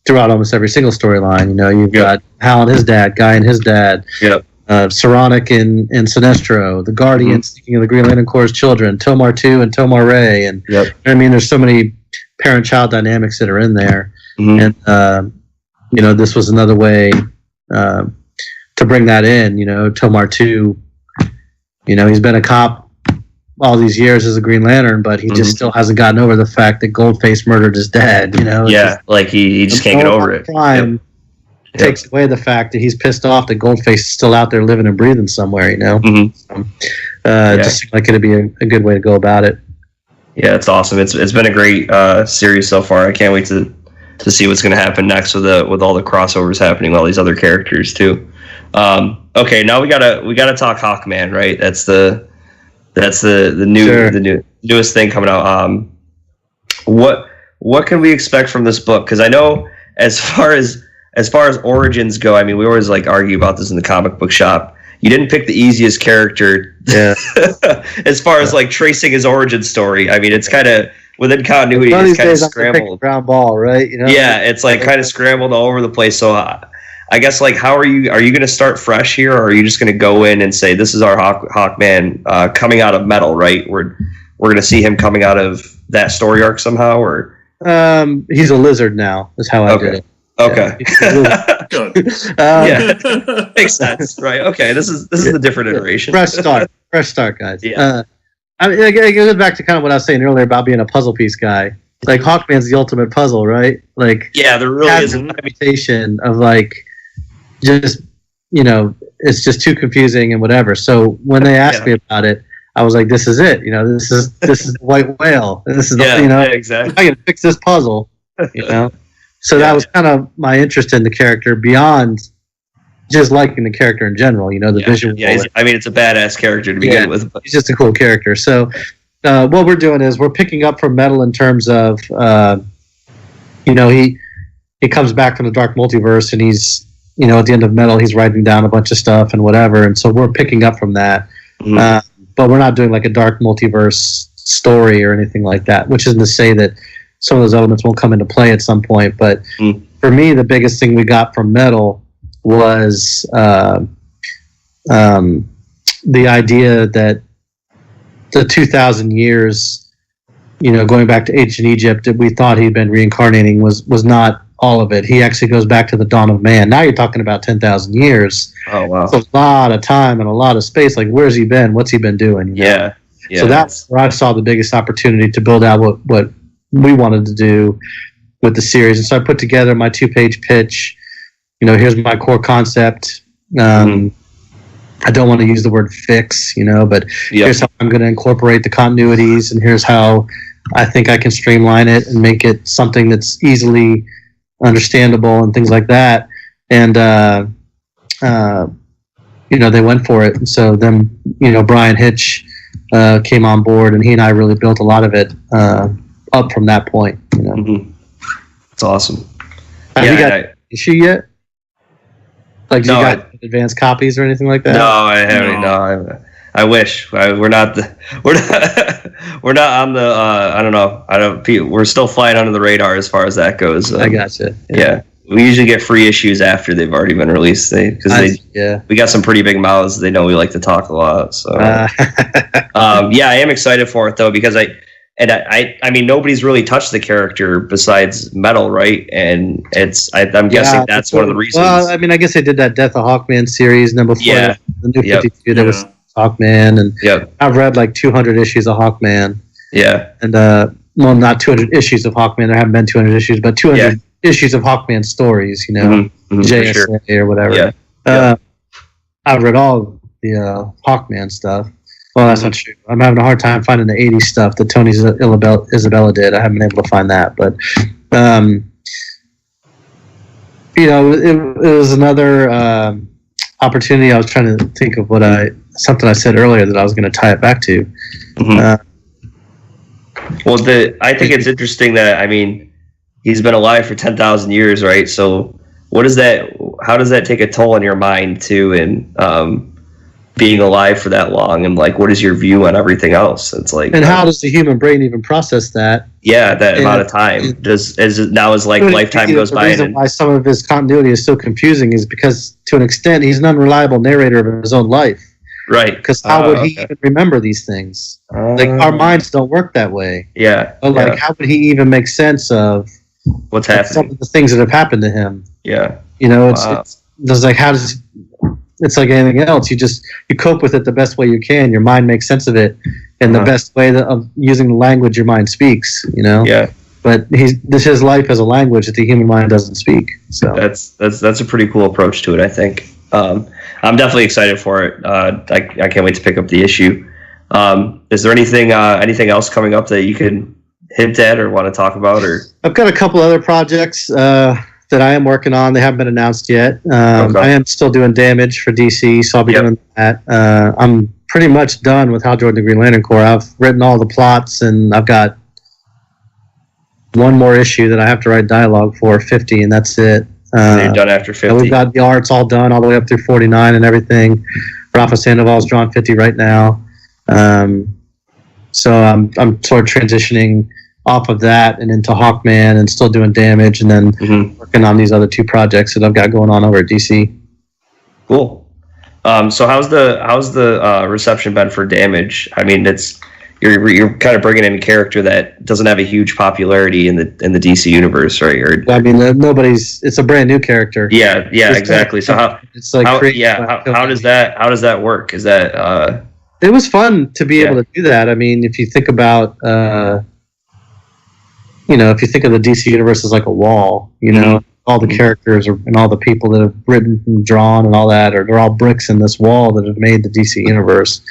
throughout almost every single storyline. You know, you've got Hal and his dad, Guy and his dad, Saronic and Sinestro, the Guardians, thinking of the Green Lantern Corps' children, Tomar 2 and Tomar Ray, and I mean, there's so many parent-child dynamics that are in there, and you know, this was another way to bring that in. You know, Tomar 2, you know, he's been a cop all these years as a Green Lantern, but he just still hasn't gotten over the fact that Goldface murdered his dad, you know? Like he just can't get over it. Crime takes away the fact that he's pissed off that Goldface is still out there living and breathing somewhere, you know? It just seemed like it'd be a good way to go about it. Yeah, it's awesome. It's been a great series so far. I can't wait to see what's going to happen next with all the crossovers happening with all these other characters too. Okay, now we gotta talk Hawkman, right? That's the newest thing coming out. What can we expect from this book? Because I know as far as origins go, I mean, we always like argue about this in the comic book shop. You didn't pick the easiest character, as far as like tracing his origin story. I mean, it's kind of within continuity. It's kind of scrambled. Ground ball, right? You know? Yeah, it's like kind of scrambled all over the place. So I guess, like, how are you going to start fresh here, or are you just going to go in and say, this is our Hawkman coming out of Metal, right? We're going to see him coming out of that story arc somehow, or he's a lizard now. Is how I did it. Okay. Yeah. Makes sense, right? Okay, this is a different iteration. Fresh start, guys. Yeah. I mean, it goes back to kind of what I was saying earlier about being a puzzle piece guy. Like, Hawkman's the ultimate puzzle, right? Like, there really is a reputation of like, just, you know, it's just too confusing and whatever. So when they asked me about it, I was like, this is it. You know, this is the white whale. This is the, you know, exactly. I can fix this puzzle. You know, so that was kind of my interest in the character beyond just liking the character in general. You know, the visual. Yeah, I mean, it's a badass character to begin with. He's just a cool character. So what we're doing is we're picking up from Metal in terms of, you know, he comes back from the Dark Multiverse, and he's, you know, at the end of Metal, he's writing down a bunch of stuff and whatever, and so we're picking up from that. But we're not doing like a Dark Multiverse story or anything like that, which isn't to say that some of those elements won't come into play at some point. But for me, the biggest thing we got from Metal was the idea that the 2,000 years going back to ancient Egypt, that we thought he'd been reincarnating was not all of it. He actually goes back to the dawn of man. Now you're talking about 10,000 years. Oh, wow. It's a lot of time and a lot of space. Like, where's he been? What's he been doing? Yeah. So that's where I saw the biggest opportunity to build out what we wanted to do with the series. And so I put together my 2-page pitch. Here's my core concept. I don't want to use the word fix, but here's how I'm going to incorporate the continuities, and here's how I think I can streamline it and make it something that's easily understandable and things like that. And they went for it. And so then Brian Hitch came on board, and he and I really built a lot of it up from that point. It's awesome. Have you got an issue yet? Like, no, you got advanced copies or anything like that? No, I haven't. No, I wish. We're not on the. I don't know. We're still flying under the radar as far as that goes. I gotcha. Yeah, we usually get free issues after they've already been released. We got some pretty big mouths. They know we like to talk a lot. So, I am excited for it though, because I mean, nobody's really touched the character besides Metal, right? And I'm guessing that's one of the reasons. Well, I mean, I guess they did that Death of Hawkman series, and then before that, the New 52, there was Hawkman, and I've read like 200 issues of Hawkman. Yeah. And, not 200 issues of Hawkman. There haven't been 200 issues, but 200 issues of Hawkman stories, JSA or whatever. I've read all the Hawkman stuff. Well, that's not true. I'm having a hard time finding the 80s stuff that Tony Isabella did. I haven't been able to find that. But, it was another opportunity. I was trying to think of something I said earlier that I was going to tie it back to. I think it's interesting that, I mean, he's been alive for 10,000 years, right? So how does that take a toll on your mind, too, and being alive for that long, and like, what is your view on everything else? It's like, and how does the human brain even process that? Yeah, that amount of time. As lifetime goes by. The reason why some of his continuity is so confusing is because, to an extent, he's an unreliable narrator of his own life. Right. Because how would he even remember these things? Like, our minds don't work that way. Yeah. But how would he even make sense of what's happening? Some of the things that have happened to him. Yeah. It's like, how does... It's like anything else. You cope with it the best way you can. Your mind makes sense of it in the best way of using the language your mind speaks. Yeah. But his life as a language that the human mind doesn't speak. So that's a pretty cool approach to it, I think. I'm definitely excited for it. I can't wait to pick up the issue. Is there anything else coming up that you can hint at or want to talk about? Or I've got a couple other projects that I am working on. They haven't been announced yet. I am still doing Damage for DC, so I'll be doing that. I'm pretty much done with Hal Jordan the Green Lantern Corps. I've written all the plots, and I've got one more issue that I have to write dialogue for, 50, and that's it. You're done after 50. We've got the arts all done all the way up through 49 and everything. Rafa Sandoval's drawn 50 right now. So I'm sort of transitioning off of that and into Hawkman, and still doing Damage, and then working on these other two projects that I've got going on over at DC. Cool. So how's the reception been for Damage? I mean, you're kind of bringing in a character that doesn't have a huge popularity in the DC universe, right? I mean, it's a brand new character. Yeah, exactly. So how does that work? Is that it was fun to be able to do that. I mean, if you think about if you think of the DC universe as like a wall, all the characters and all the people that have written and drawn and all that, they're all bricks in this wall that have made the DC universe.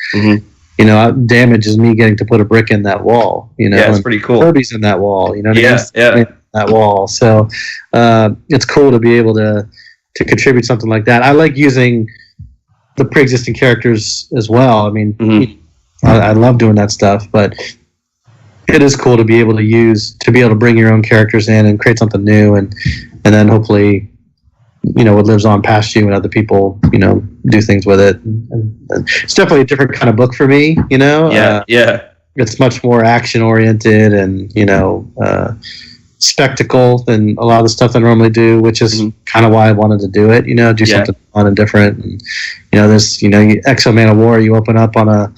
Damage is me getting to put a brick in that wall. It's pretty cool. Kirby's in that wall. That wall. So it's cool to be able to contribute something like that. I like using the pre-existing characters as well. I mean, I love doing that stuff, but it is cool to be able to bring your own characters in and create something new, and then hopefully, what lives on past you and other people, do things with it. And it's definitely a different kind of book for me, It's much more action oriented and, spectacle than a lot of the stuff I normally do, which is kind of why I wanted to do it, do something fun and different. And, there's, Exo Man of War, you open up on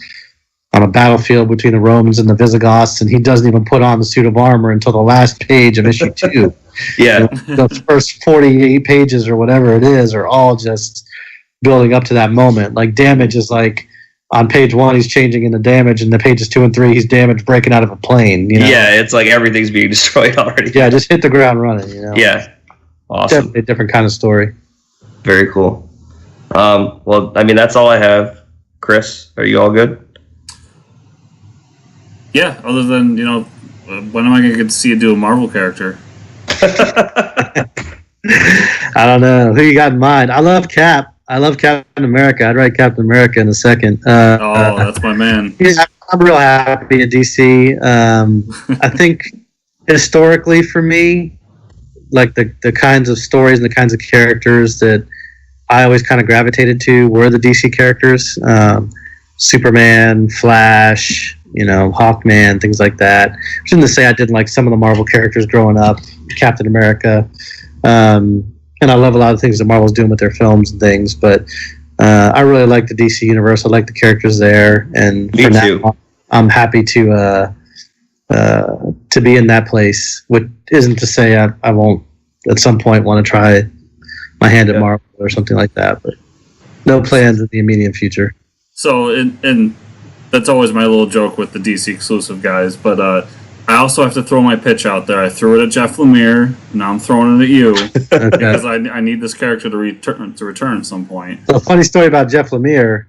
on a battlefield between the Romans and the Visigoths, and he doesn't even put on the suit of armor until the last page of issue 2. Yeah. The first 48 pages or whatever it is are all just building up to that moment. Like Damage is like on page 1 he's changing into Damage, and the pages 2 and 3 he's Damage breaking out of a plane. You know? Yeah, it's like everything's being destroyed already. Yeah, just hit the ground running. You know? Yeah, awesome. Definitely a different kind of story. Very cool. Well, I mean, that's all I have. Chris, are you all good? Yeah, other than, when am I going to get to see you do a Marvel character? I don't know. Who you got in mind? I love Cap. I love Captain America. I'd write Captain America in a second. That's my man. Yeah, I'm real happy at DC. I think historically for me, like the kinds of stories and the kinds of characters that I always kind of gravitated to were the DC characters. Superman, Flash, Hawkman, things like that. I shouldn't say I didn't like some of the Marvel characters growing up, Captain America. And I love a lot of things that Marvel's doing with their films and things, but I really like the DC universe. I like the characters there, and Me too. Now, I'm happy to be in that place. Which isn't to say I won't at some point want to try my hand at Marvel or something like that, but no plans in the immediate future. So, and that's always my little joke with the DC exclusive guys, but I also have to throw my pitch out there. I threw it at Jeff Lemire. Now I'm throwing it at you because I need this character to return at some point. So, a funny story about Jeff Lemire.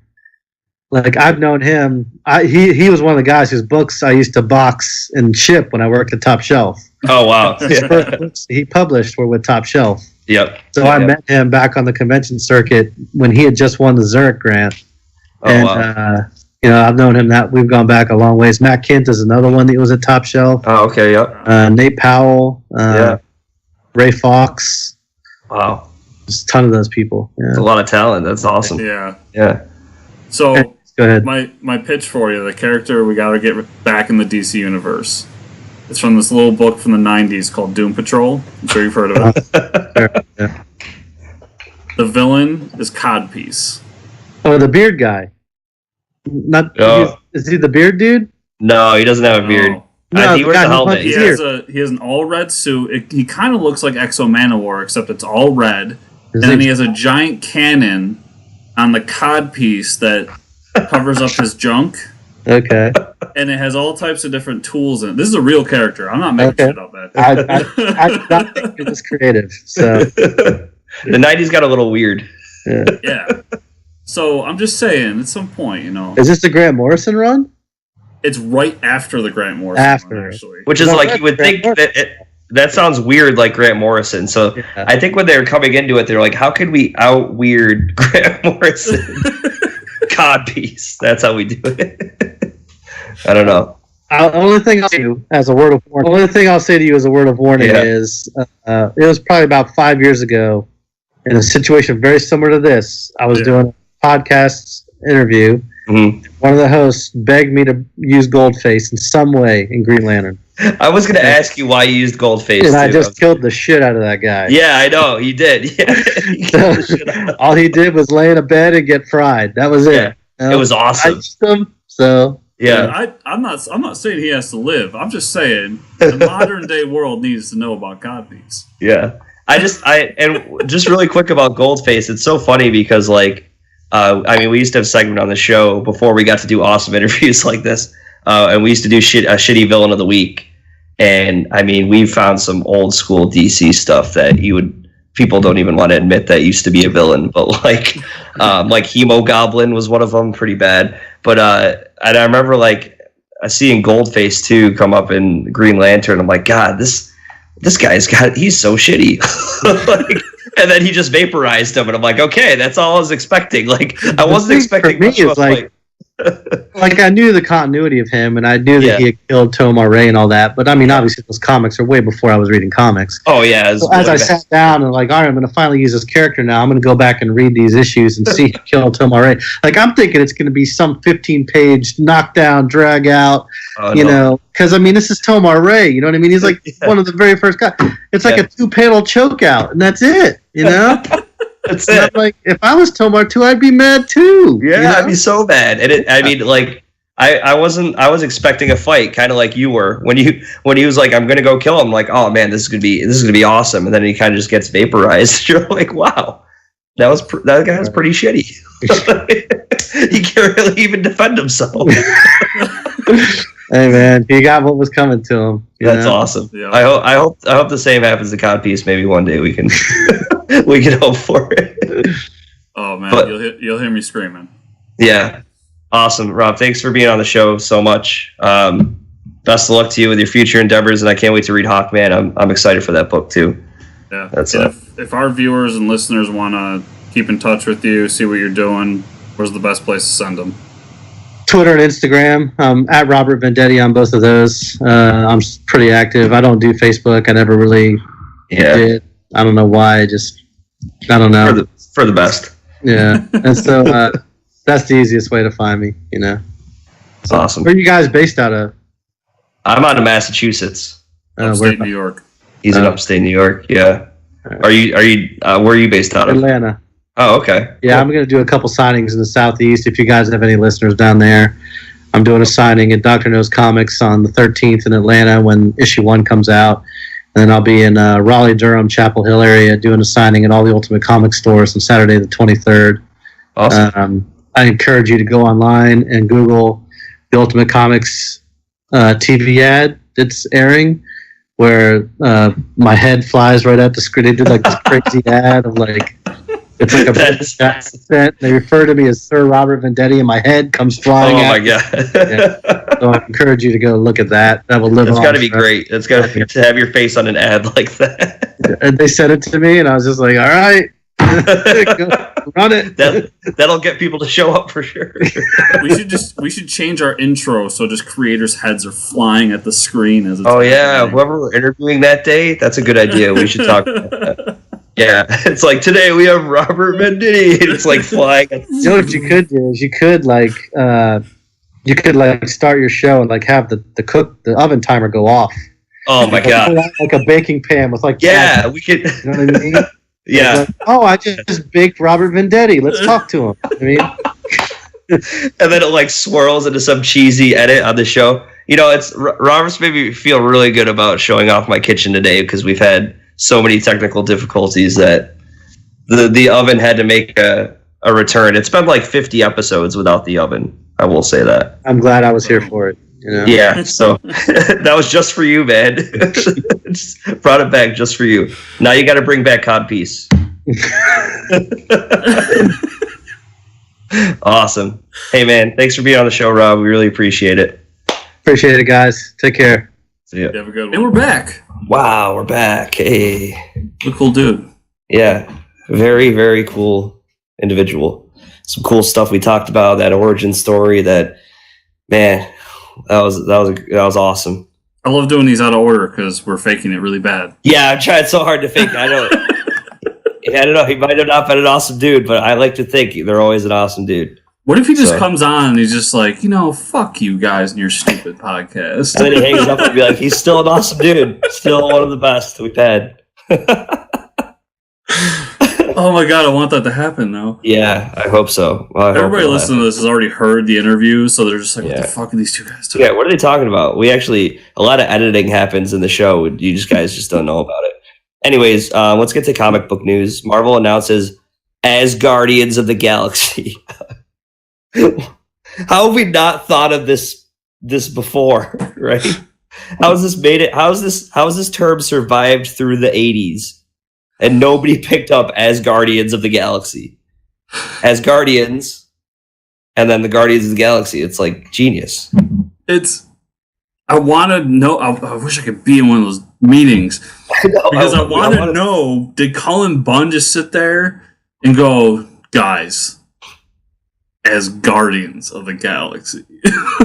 Like, I've known him. He was one of the guys whose books I used to box and ship when I worked at Top Shelf. Oh, wow. His first books he published were with Top Shelf. Yep. So I met him back on the convention circuit when he had just won the Zurich grant. Oh, and, wow. I've known him that we've gone back a long ways. Matt Kint is another one that was at Top Shelf. Oh, okay, yep. Nate Powell, Ray Fox. Wow. Just a ton of those people. Yeah. It's a lot of talent. That's awesome. Yeah. Yeah. So, go ahead. My pitch for you, the character we got to get back in the DC universe. It's from this little book from the 90s called Doom Patrol. I'm sure you've heard of it. Yeah. The villain is Codpiece. Oh, the beard guy. Is he the beard dude? No, he doesn't have a beard. No, he wears a helmet. He has an all red suit. He kind of looks like Exo Manowar, except it's all red. And then he has a giant cannon on the codpiece that covers up his junk. Okay. And it has all types of different tools in it. This is a real character. I'm not making shit up, man. I did not think it was creative. So the 90s got a little weird. Yeah. So I'm just saying, at some point, Is this the Grant Morrison run? It's right after the Grant Morrison run, actually. Which is like, you would think that sounds weird, like Grant Morrison. So I think when they were coming into it, they're like, how could we out-weird Grant Morrison? Codpiece. That's how we do it. I don't know. The only thing I'll say to you as a word of warning is it was probably about 5 years ago in a situation very similar to this. I was doing a podcast interview. Mm-hmm. One of the hosts begged me to use Goldface in some way in Green Lantern. I was going to ask you why you used Goldface. And I just killed the shit out of that guy. Yeah, I know. You did. Yeah. All he did was lay in a bed and get fried. That was it. It was awesome. I'm not saying he has to live. I'm just saying the modern day world needs to know about Codpiece. Yeah. And just really quick about Goldface, it's so funny because we used to have a segment on the show before we got to do awesome interviews like this, and we used to do a shitty villain of the week. And we found some old school DC stuff that people don't even want to admit that used to be a villain, but like Hemo Goblin was one of them, pretty bad. But and I remember seeing Goldface too come up in Green Lantern. I'm like, God, this he's so shitty. And then he just vaporized him, and I'm like, okay, that's all I was expecting. I wasn't expecting much of I knew the continuity of him, and I knew that he had killed Tomar Ray and all that. But obviously those comics are way before I was reading comics. Oh yeah. So as I sat down and all right, I'm going to finally use this character now. I'm going to go back and read these issues and see him kill Tomar Ray. I'm thinking it's going to be some 15-page knockdown, drag out. Because this is Tomar Ray. You know what I mean? He's one of the very first guys. It's like a 2-panel choke out, and that's it. That's it. If I was Tomar too, I'd be mad too. Yeah, I'd be so mad. And I was expecting a fight, kind of like you were when he was like, I'm gonna go kill him. Like, oh man, this is gonna be awesome. And then he kind of just gets vaporized. You're like, wow, that guy was pretty shitty. He can't really even defend himself. Hey man, he got what was coming to him. That's awesome. Yeah. I hope the same happens to Codpiece. Maybe one day we can we can hope for it. Oh man, but, you'll hear me screaming. Yeah, awesome, Rob. Thanks for being on the show so much. Best of luck to you with your future endeavors, and I can't wait to read Hawkman. I'm excited for that book too. Yeah, that's it. If our viewers and listeners want to keep in touch with you, see what you're doing, where's the best place to send them? Twitter and Instagram. At Robert Venditti on both of those. I'm pretty active. I don't do Facebook. I never really did. I don't know why. I don't know. For the best. Yeah. And so that's the easiest way to find me, So, awesome. Where are you guys based out of? I'm out of Massachusetts. Upstate New York. He's in upstate New York, yeah. Right. Are you where are you based out of? Atlanta. Oh, okay. Yeah, cool. I'm going to do a couple signings in the Southeast. If you guys have any listeners down there, I'm doing a signing at Dr. No's Comics on the 13th in Atlanta when issue 1 comes out. And then I'll be in Raleigh, Durham, Chapel Hill area doing a signing at all the Ultimate Comic stores on Saturday the 23rd. Awesome. I encourage you to go online and Google the Ultimate Comics TV ad that's airing, where my head flies right at the screen. They did like this crazy ad of like, it's like a British accent. They refer to me as Sir Robert Venditti, and my head comes flying. Oh my god! Yeah. So I encourage you to go look at that. That will live. It's got to be great. It's got to have your face on an ad like that. And they sent it to me, and I was just like, "All right, go, run it." That'll get people to show up for sure. we should change our intro so just creators' heads are flying at the screen as it's. Oh yeah, whoever we're interviewing that day, that's a good idea. We should talk about that. Yeah, it's like today we have Robert Venditti. It's like flying. You know what you could do is you could start your show and like have the oven timer go off. Oh my god! Like a baking pan with like we could. You know what I mean? Yeah. Like, oh, I just baked Robert Venditti. Let's talk to him. I mean, and then it like swirls into some cheesy edit on the show. It's Robert's made me feel really good about showing off my kitchen today because we've had so many technical difficulties that the oven had to make a return. It's been like 50 episodes without the oven. I will say that. I'm glad I was here for it. Yeah, so that was just for you, man. Just brought it back just for you. Now you got to bring back Codpiece. Awesome. Hey, man, thanks for being on the show, Rob. We really appreciate it. Appreciate it, guys. Take care. See ya. Have a good one. And we're back. Wow, we're back. Hey. What a cool dude. Yeah, very, very cool individual. Some cool stuff we talked about, that origin story, that, man, that was awesome. I love doing these out of order because we're faking it really bad. Yeah, I'm trying so hard to fake it. I know. I don't know. He might have not been an awesome dude, but I like to think they're always an awesome dude. What if he just comes on and he's just like, fuck you guys and your stupid podcast. And then he hangs up and be like, he's still an awesome dude. Still one of the best we've had. Oh my god, I want that to happen now. Yeah, I hope so. Well, everybody listening to this has already heard the interview, so they're just like, what the fuck are these two guys doing? Yeah, what are they talking about? A lot of editing happens in the show. You guys just don't know about it. Anyways, let's get to comic book news. Marvel announces as Guardians of the Galaxy. How have we not thought of this before, right? How has this made it? How has this term survived through the 80s and nobody picked up as Guardians of the Galaxy? As Guardians, and then the Guardians of the Galaxy. It's like genius. I want to know. I wish I could be in one of those meetings because I want to know. Did Cullen Bunn just sit there and go, guys, as Guardians of the Galaxy?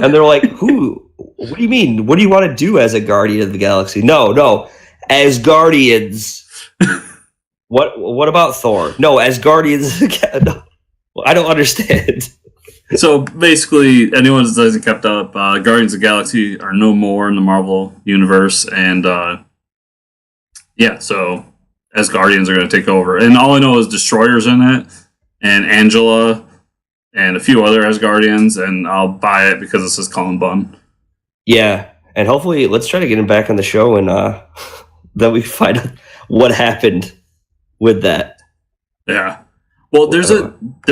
And they're like, who? What do you mean? What do you want to do as a Guardian of the Galaxy? No, as Guardians. What about Thor? No, as Guardians. No, I don't understand. So basically, anyone that hasn't kept up, Guardians of the Galaxy are no more in the Marvel universe, and so as Guardians are going to take over. And all I know is Destroyer's in it, and Angela, and a few other Asgardians, and I'll buy it because it says Cullen Bunn. Yeah, and hopefully, let's try to get him back on the show, and then we find out what happened with that. Yeah. Well, there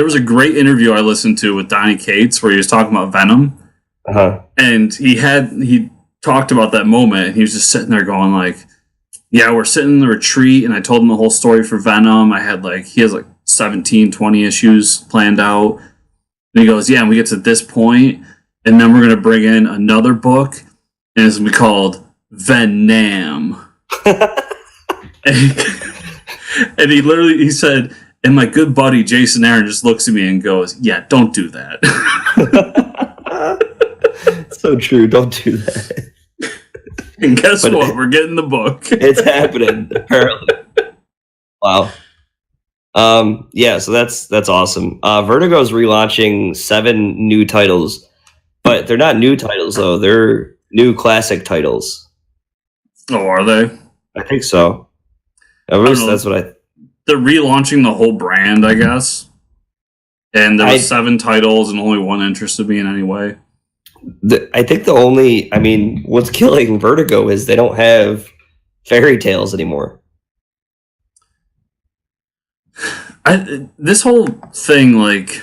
was a great interview I listened to with Donnie Cates where he was talking about Venom, and he talked about that moment, and he was just sitting there going like, "Yeah, we're sitting in the retreat," and I told him the whole story for Venom. He has like 17, 20 issues planned out, and he goes, "Yeah, and we get to this point, and then we're gonna bring in another book, and it's gonna be called Venom." And he said. And my good buddy Jason Aaron just looks at me and goes, "Yeah, don't do that." So true. Don't do that. And guess what? We're getting the book. It's happening, apparently. Wow. Yeah, so that's awesome. Vertigo's relaunching 7 new titles, but they're not new titles though. They're new classic titles. Oh, are they? I think so. At least that's what They're relaunching the whole brand, I guess. And there were 7 titles, and only one interested me in any way. I think what's killing Vertigo is they don't have fairy tales anymore. This whole thing, like,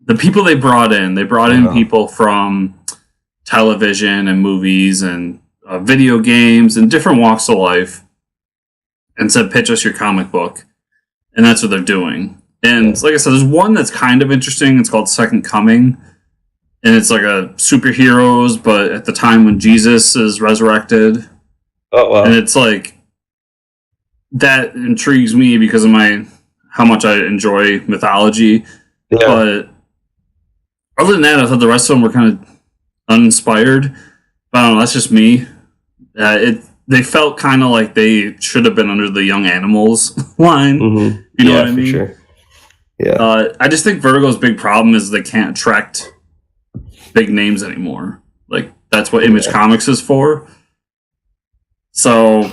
the people they brought in people from television and movies and video games and different walks of life and said, "Pitch us your comic book." And that's what they're doing. And like I said, there's one that's kind of interesting. It's called Second Coming. And it's like a superheroes, but at the time when Jesus is resurrected. Oh, wow. And it's like, that intrigues me because of how much I enjoy mythology. Yeah. But other than that, I thought the rest of them were kind of uninspired. But I don't know, that's just me. They felt kind of like they should have been under the Young Animals line. Mm-hmm. You know what I mean? For sure. Yeah. I just think Vertigo's big problem is they can't attract big names anymore. Like, that's what Image Comics is for. So,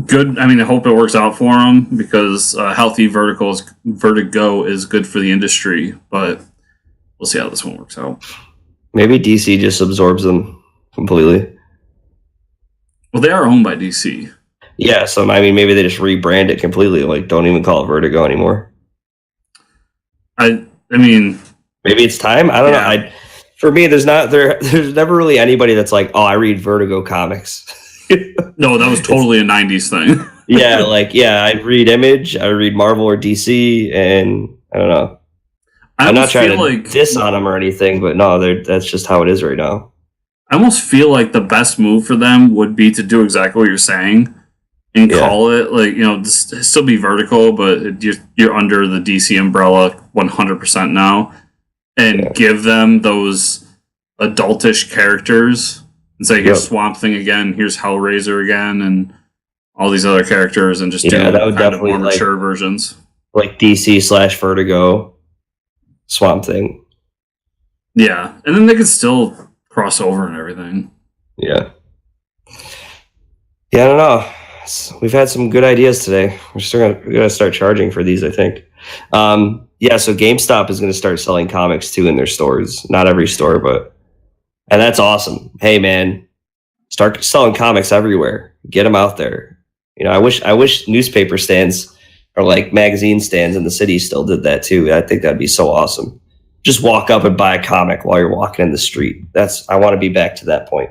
good. I mean, I hope it works out for them because healthy Vertigo is good for the industry. But we'll see how this one works out. Maybe DC just absorbs them completely. Well, they are owned by DC. Yeah, so I mean, maybe they just rebrand it completely. Like, don't even call it Vertigo anymore. I mean, maybe it's time. I don't know. For me, there's never really anybody that's like, "Oh, I read Vertigo comics." No, that was totally a '90s thing. I read Image, I read Marvel or DC, and I don't know. I'm not trying to diss on them or anything, but no, that's just how it is right now. I almost feel like the best move for them would be to do exactly what you're saying and call it, like, still be Vertical, but you're under the DC umbrella 100% now, and give them those adultish characters and say, here's Swamp Thing again, here's Hellraiser again, and all these other characters, and just do that would kind of more mature versions. Like DC/Vertigo Swamp Thing. Yeah, and then they could still crossover and everything. Yeah, I don't know. We've had some good ideas today. We're gonna start charging for these, I think. So GameStop is gonna start selling comics too in their stores. Not every store, and that's awesome. Hey man, start selling comics everywhere. Get them out there. I wish newspaper stands or like magazine stands in the city still did that too. I think that'd be so awesome. Just walk up and buy a comic while you're walking in the street. I want to be back to that point.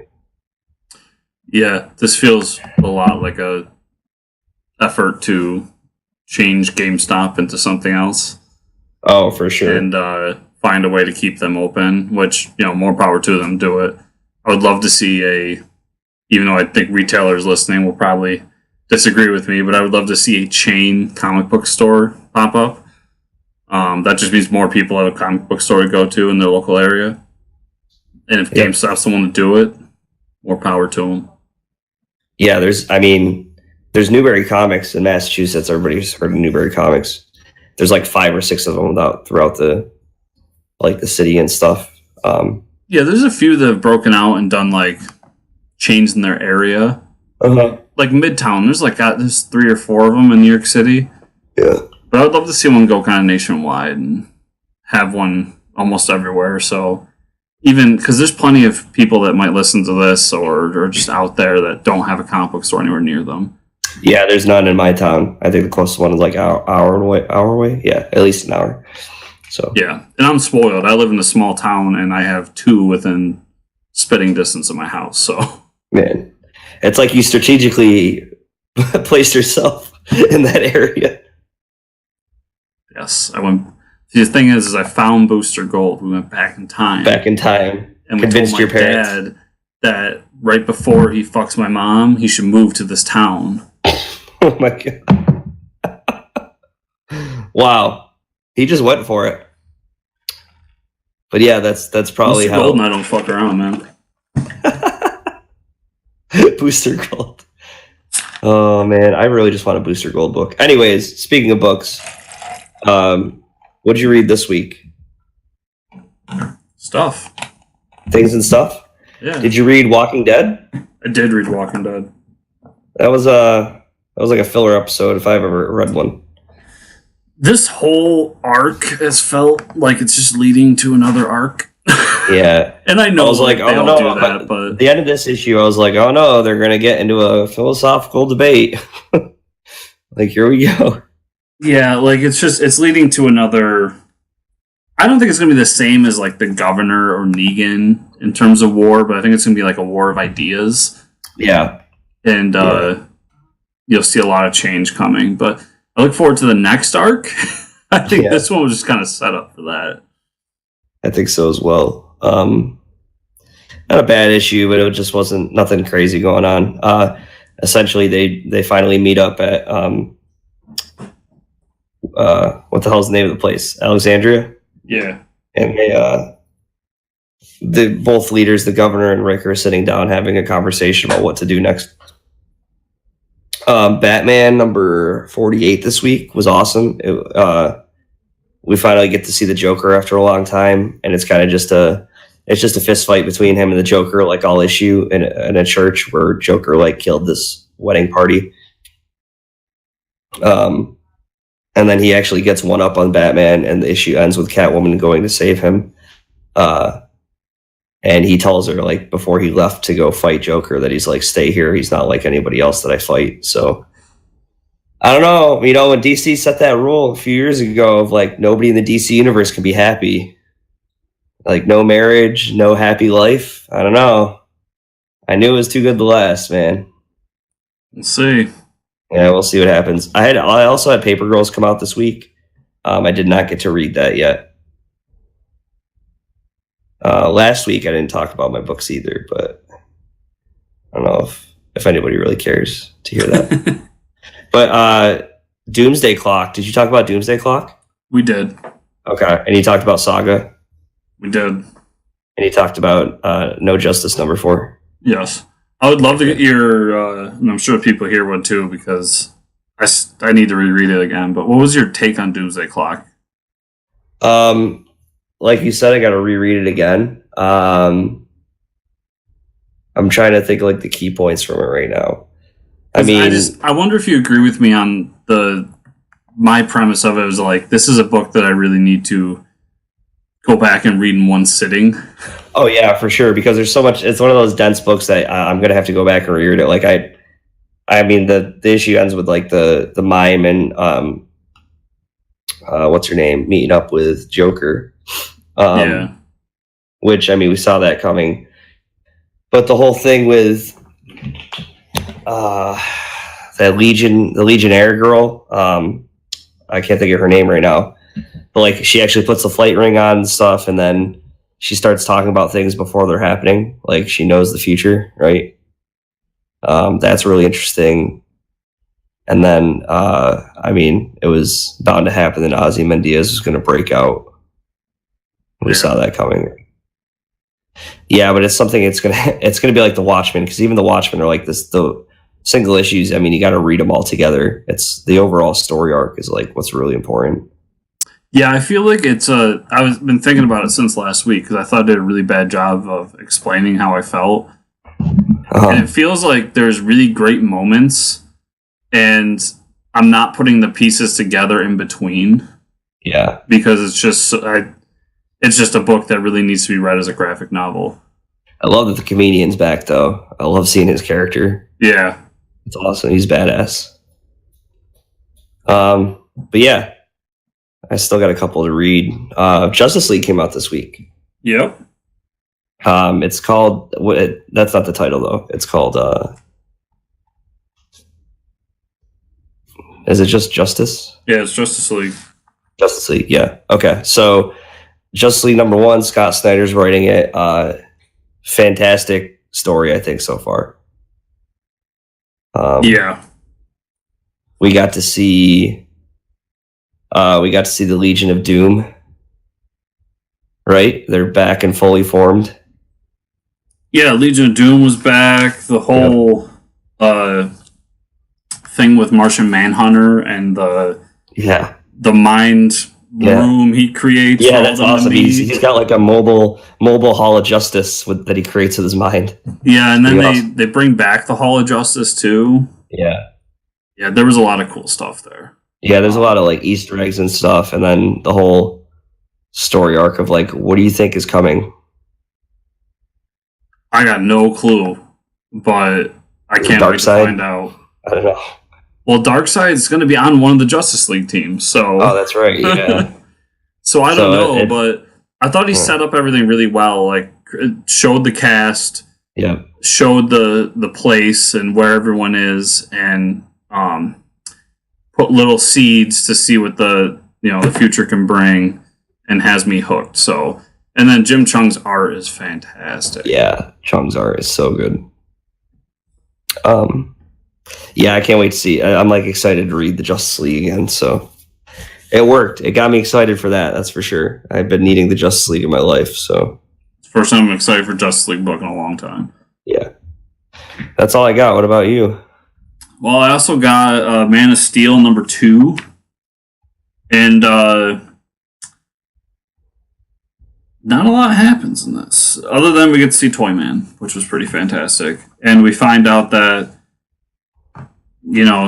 Yeah, this feels a lot like a effort to change GameStop into something else. Oh, for sure. And find a way to keep them open, which, more power to them, do it. I would love to see even though I think retailers listening will probably disagree with me, but I would love to see a chain comic book store pop up. That just means more people have a comic book store to go to in their local area. And if GameStop's the one to do it, more power to them. Yeah, there's Newbury Comics in Massachusetts. Everybody's heard of Newbury Comics. There's like 5 or 6 of them throughout the city and stuff. There's a few that have broken out and done like chains in their area. Uh-huh. Like Midtown, there's 3 or 4 of them in New York City. Yeah. But I would love to see one go kind of nationwide and have one almost everywhere. So even because there's plenty of people that might listen to this or just out there that don't have a comic book store anywhere near them. Yeah, there's none in my town. I think the closest one is like hour away. Yeah, at least an hour. So yeah, and I'm spoiled. I live in a small town, and I have 2 within spitting distance of my house. So man, it's like you strategically placed yourself in that area. Yes, I went. The thing is I found Booster Gold. We went back in time. And we convinced told your my parents dad that right before he fucks my mom, he should move to this town. Oh my god! Wow, he just went for it. But yeah, that's probably Booster how. Gold and I don't fuck around, man. Booster Gold. Oh man, I really just want a Booster Gold book. Anyways, speaking of books, what'd you read this week? Stuff. Things and stuff. Yeah. Did you read Walking Dead? I did read Walking Dead. That was like a filler episode if I've ever read one. This whole arc has felt like it's just leading to another arc. Yeah. And I know I was like, they oh all no, do that, but at the end of this issue, I was like, oh no, they're gonna get into a philosophical debate. Like, here we go. yeah, like it's leading to another. I don't think it's gonna be the same as like the Governor or Negan in terms of war, but I think it's gonna be like a war of ideas. Yeah. And you'll see a lot of change coming. But I look forward to the next arc. I think this one was just kind of set up for that. I think so as well. Not a bad issue, but it just wasn't nothing crazy going on. Essentially, they finally meet up at what the hell's the name of the place? Alexandria. Yeah, and the both leaders, the governor and Rick, are sitting down having a conversation about what to do next. Batman number 48 this week was awesome. We finally get to see the Joker after a long time, and it's kind of just a fist fight between him and the Joker, like all issue in a church where Joker like killed this wedding party. And then he actually gets one up on Batman, and the issue ends with Catwoman going to save him. And he tells her, like, before he left to go fight Joker, that he's like, stay here. He's not like anybody else that I fight. So I don't know. You know, when DC set that rule a few years ago of like nobody in the DC universe can be happy, like no marriage, no happy life. I don't know. I knew it was too good to last, man. We'll see. Yeah, we'll see what happens. I also had Paper Girls come out this week. I did not get to read that yet. Last week I didn't talk about my books either, but I don't know if anybody really cares to hear that. But Doomsday Clock. Did you talk about Doomsday Clock? We did. Okay, and you talked about Saga. We did. And you talked about No Justice number 4. Yes. I would love to get your, and I'm sure people here would too, because I need to reread it again. But what was your take on Doomsday Clock? Like you said, I got to reread it again. I'm trying to think of like the key points from it right now. I wonder if you agree with me on my premise of it was like, this is a book that I really need to go back and read in one sitting. Oh yeah, for sure. Because there's so much. It's one of those dense books that I'm gonna have to go back and reread it. Like I mean, the issue ends with like the mime and what's her name meeting up with Joker. Yeah. Which I mean, we saw that coming. But the whole thing with the Legionnaire girl, I can't think of her name right now. But like she actually puts the flight ring on and stuff, and then she starts talking about things before they're happening. Like she knows the future, right? That's really interesting. And then, I mean, it was bound to happen that Ozymandias was going to break out. We saw that coming. Yeah, but it's something. It's gonna be like the Watchmen, because even the Watchmen are like this. The single issues. I mean, you got to read them all together. It's the overall story arc is like what's really important. Yeah, I feel like it's I've been thinking about it since last week because I thought I did a really bad job of explaining how I felt. And it feels like there's really great moments, and I'm not putting the pieces together in between. Yeah, because it's just it's just a book that really needs to be read as a graphic novel. I love that the comedian's back, though. I love seeing his character. Yeah. It's awesome. He's badass. But yeah, I still got a couple to read. Justice League came out this week. Yep. It's called... that's not the title, though. It's called... is it just Justice? Yeah, it's Justice League. Justice League, yeah. Okay, so Justice League #1, Scott Snyder's writing it. Fantastic story, I think, so far. Yeah. We got to see the Legion of Doom. Right? They're back and fully formed. Yeah, Legion of Doom was back. The whole thing with Martian Manhunter and the mind room he creates. Yeah, that's awesome. He's got like a mobile Hall of Justice that he creates with his mind. Yeah, and then they bring back the Hall of Justice too. Yeah. Yeah, there was a lot of cool stuff there. Yeah, there's a lot of like Easter eggs and stuff, and then the whole story arc of like, what do you think is coming? I got no clue, but I can't wait to find out. I don't know. Well, Darkseid is going to be on one of the Justice League teams, so... Oh, that's right, yeah. So I don't know, but I thought he set up everything really well. Like, showed the cast, showed the place and where everyone is, and put little seeds to see what the future can bring, and has me hooked. So, and then Jim Chung's art is fantastic. Yeah, Chung's art is so good. Yeah, I can't wait to see. I'm like excited to read the Justice League again. So it worked. It got me excited for that. That's for sure. I've been needing the Justice League in my life. So first time I'm excited for Justice League book in a long time. Yeah, that's all I got. What about you? Well, I also got Man of Steel #2, and not a lot happens in this, other than we get to see Toyman, which was pretty fantastic, and we find out that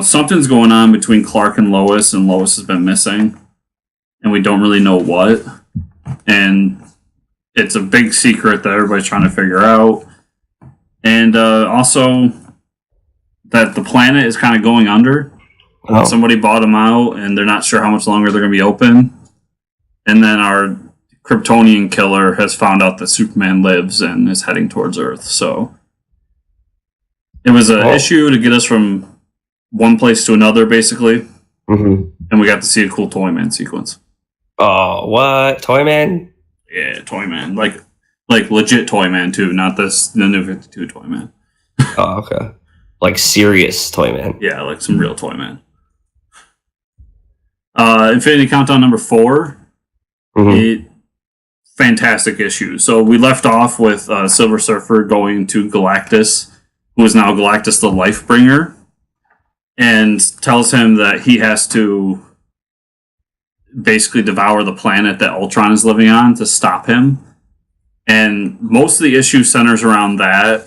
something's going on between Clark and Lois has been missing, and we don't really know what, and it's a big secret that everybody's trying to figure out, and also that the planet is kind of going under. Oh. Somebody bought them out, and they're not sure how much longer they're going to be open, and then our Kryptonian killer has found out that Superman lives and is heading towards Earth, so it was an issue to get us from one place to another, basically. Mm-hmm. And we got to see a cool Toyman sequence. Oh, what? Toyman? Yeah, Toyman. Like legit Toyman, too, not the new 52 Toyman. Oh, okay. Like serious Toyman. Yeah, like some real Toyman. Infinity Countdown #4. Mm-hmm. Fantastic issue. So we left off with Silver Surfer going to Galactus, who is now Galactus the Lifebringer, and tells him that he has to basically devour the planet that Ultron is living on to stop him. And most of the issue centers around that,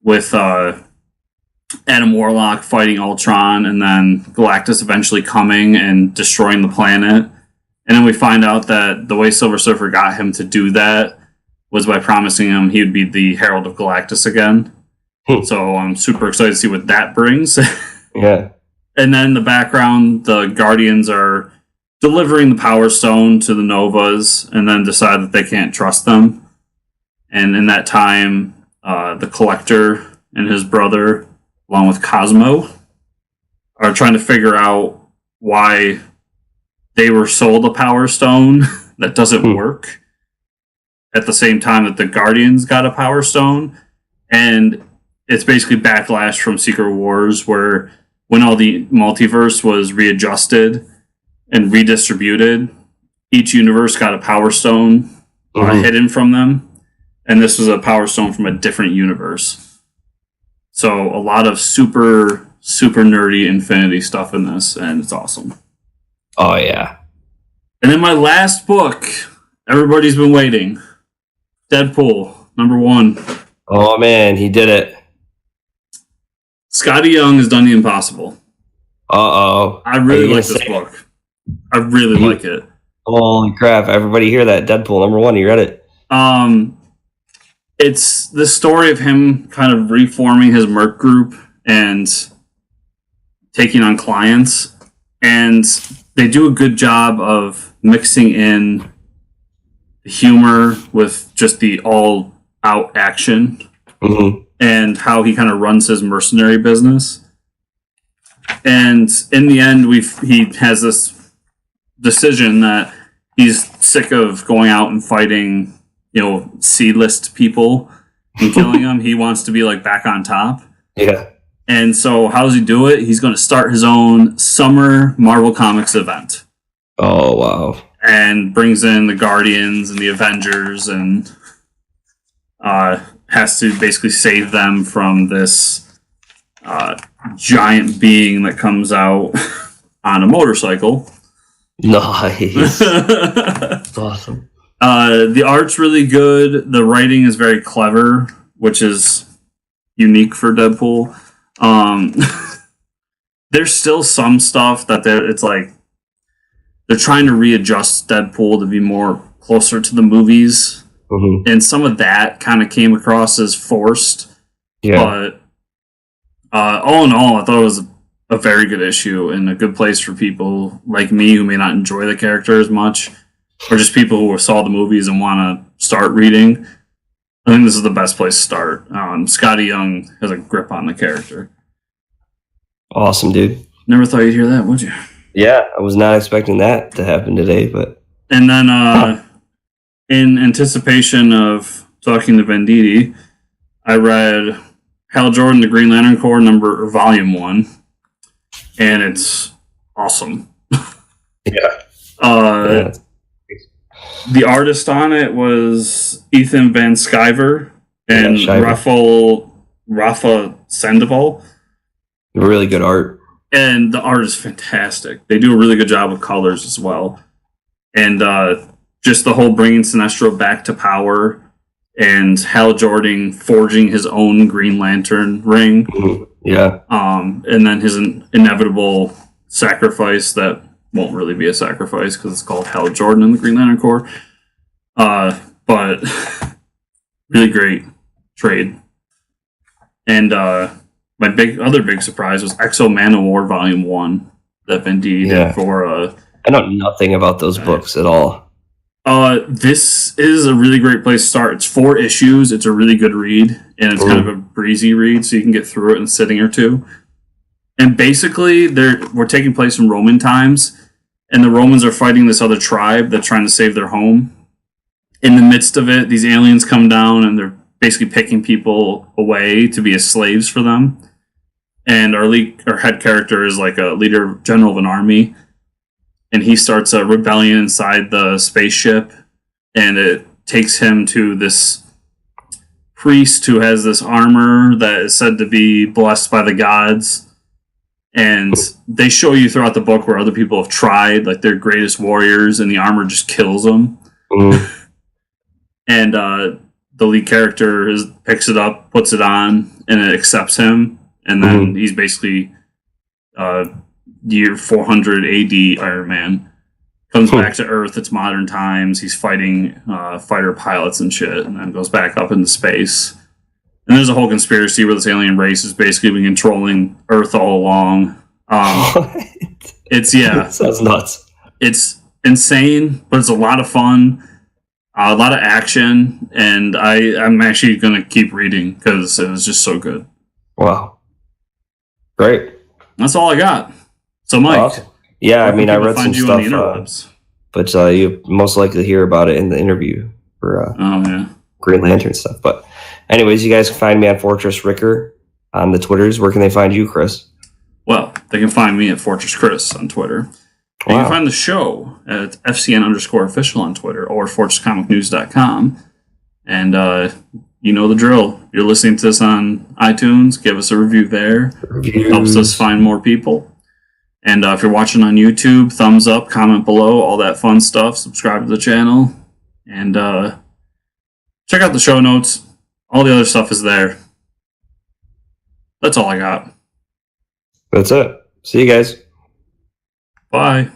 with Adam Warlock fighting Ultron, and then Galactus eventually coming and destroying the planet. And then we find out that the way Silver Surfer got him to do that was by promising him he would be the Herald of Galactus again. So I'm super excited to see what that brings. Yeah. And then in the background, the Guardians are delivering the Power Stone to the Novas, and then decide that they can't trust them. And in that time, the Collector and his brother, along with Cosmo, are trying to figure out why they were sold a Power Stone that doesn't work at the same time that the Guardians got a Power Stone. And it's basically backlash from Secret Wars, where when all the multiverse was readjusted and redistributed, each universe got a Power Stone hidden from them. And this was a Power Stone from a different universe. So a lot of super, super nerdy Infinity stuff in this, and it's awesome. Oh, yeah. And then my last book, everybody's been waiting. Deadpool, #1. Oh, man, he did it. Scotty Young has done the impossible. Uh-oh. I really like this book. I really like it. Holy crap! Everybody hear that? Deadpool #1. You read it? It's the story of him kind of reforming his Merc group and taking on clients, and they do a good job of mixing in humor with just the all-out action, and how he kind of runs his mercenary business. And in the end, he has this decision that he's sick of going out and fighting, C-list people and killing them. He wants to be like back on top. Yeah. And so how does he do it? He's going to start his own summer Marvel Comics event. Oh, wow. And brings in the Guardians and the Avengers and has to basically save them from this giant being that comes out on a motorcycle. Nice. Awesome. The art's really good. The writing is very clever, which is unique for Deadpool. There's still some stuff that it's like they're trying to readjust Deadpool to be more closer to the movies, and some of that kind of came across as forced. Yeah. But all in all, I thought it was a very good issue and a good place for people like me who may not enjoy the character as much, or just people who saw the movies and want to start reading. I think this is the best place to start. Scotty Young has a grip on the character. Awesome, dude. Never thought you'd hear that, would you? Yeah, I was not expecting that to happen today, but... And then, in anticipation of talking to Venditti, I read Hal Jordan, The Green Lantern Corps, Volume 1, and it's awesome. Yeah. The artist on it was Ethan Van Sciver and Rafa Sandoval. Really good art. And the art is fantastic. They do a really good job with colors as well. And just the whole bringing Sinestro back to power and Hal Jordan forging his own Green Lantern ring. Yeah. And then his inevitable sacrifice that won't really be a sacrifice because it's called Hal Jordan in the Green Lantern Corps. But really great trade. And my other big surprise was Exo Manowar Volume 1 that Venditti did for... I know nothing about those books at all. This is a really great place to start. It's 4 issues. It's a really good read, and it's kind of a breezy read, so you can get through it in a sitting or two. And basically, we're taking place in Roman times, and the Romans are fighting this other tribe that's trying to save their home. In the midst of it, these aliens come down, and they're basically picking people away to be as slaves for them. And our head character is like a leader, general of an army, and he starts a rebellion inside the spaceship, and it takes him to this priest who has this armor that is said to be blessed by the gods. And they show you throughout the book where other people have tried, like their greatest warriors, and the armor just kills them. And the lead character picks it up, puts it on, and it accepts him. And then he's basically year 400 AD Iron Man. Comes back to Earth, it's modern times. He's fighting fighter pilots and shit, and then goes back up into space. And there's a whole conspiracy where this alien race has basically been controlling Earth all along. It's, sounds nuts. It's insane, but it's a lot of fun, a lot of action, and I'm actually going to keep reading because it was just so good. Wow. Great. That's all I got. So, Mike. Awesome. Yeah, I mean, I read some stuff, but you most likely hear about it in the interview for Green Lantern stuff. But anyways, you guys can find me on Fortress Ricker on the Twitters. Where can they find you, Chris? Well, they can find me at Fortress Chris on Twitter. Wow. You can find the show at FCN_official on Twitter or FortressComicNews.com. And you know the drill. You're listening to this on iTunes. Give us a review there. It helps us find more people. And if you're watching on YouTube, thumbs up, comment below, all that fun stuff. Subscribe to the channel. And check out the show notes. All the other stuff is there. That's all I got. That's it. See you guys. Bye.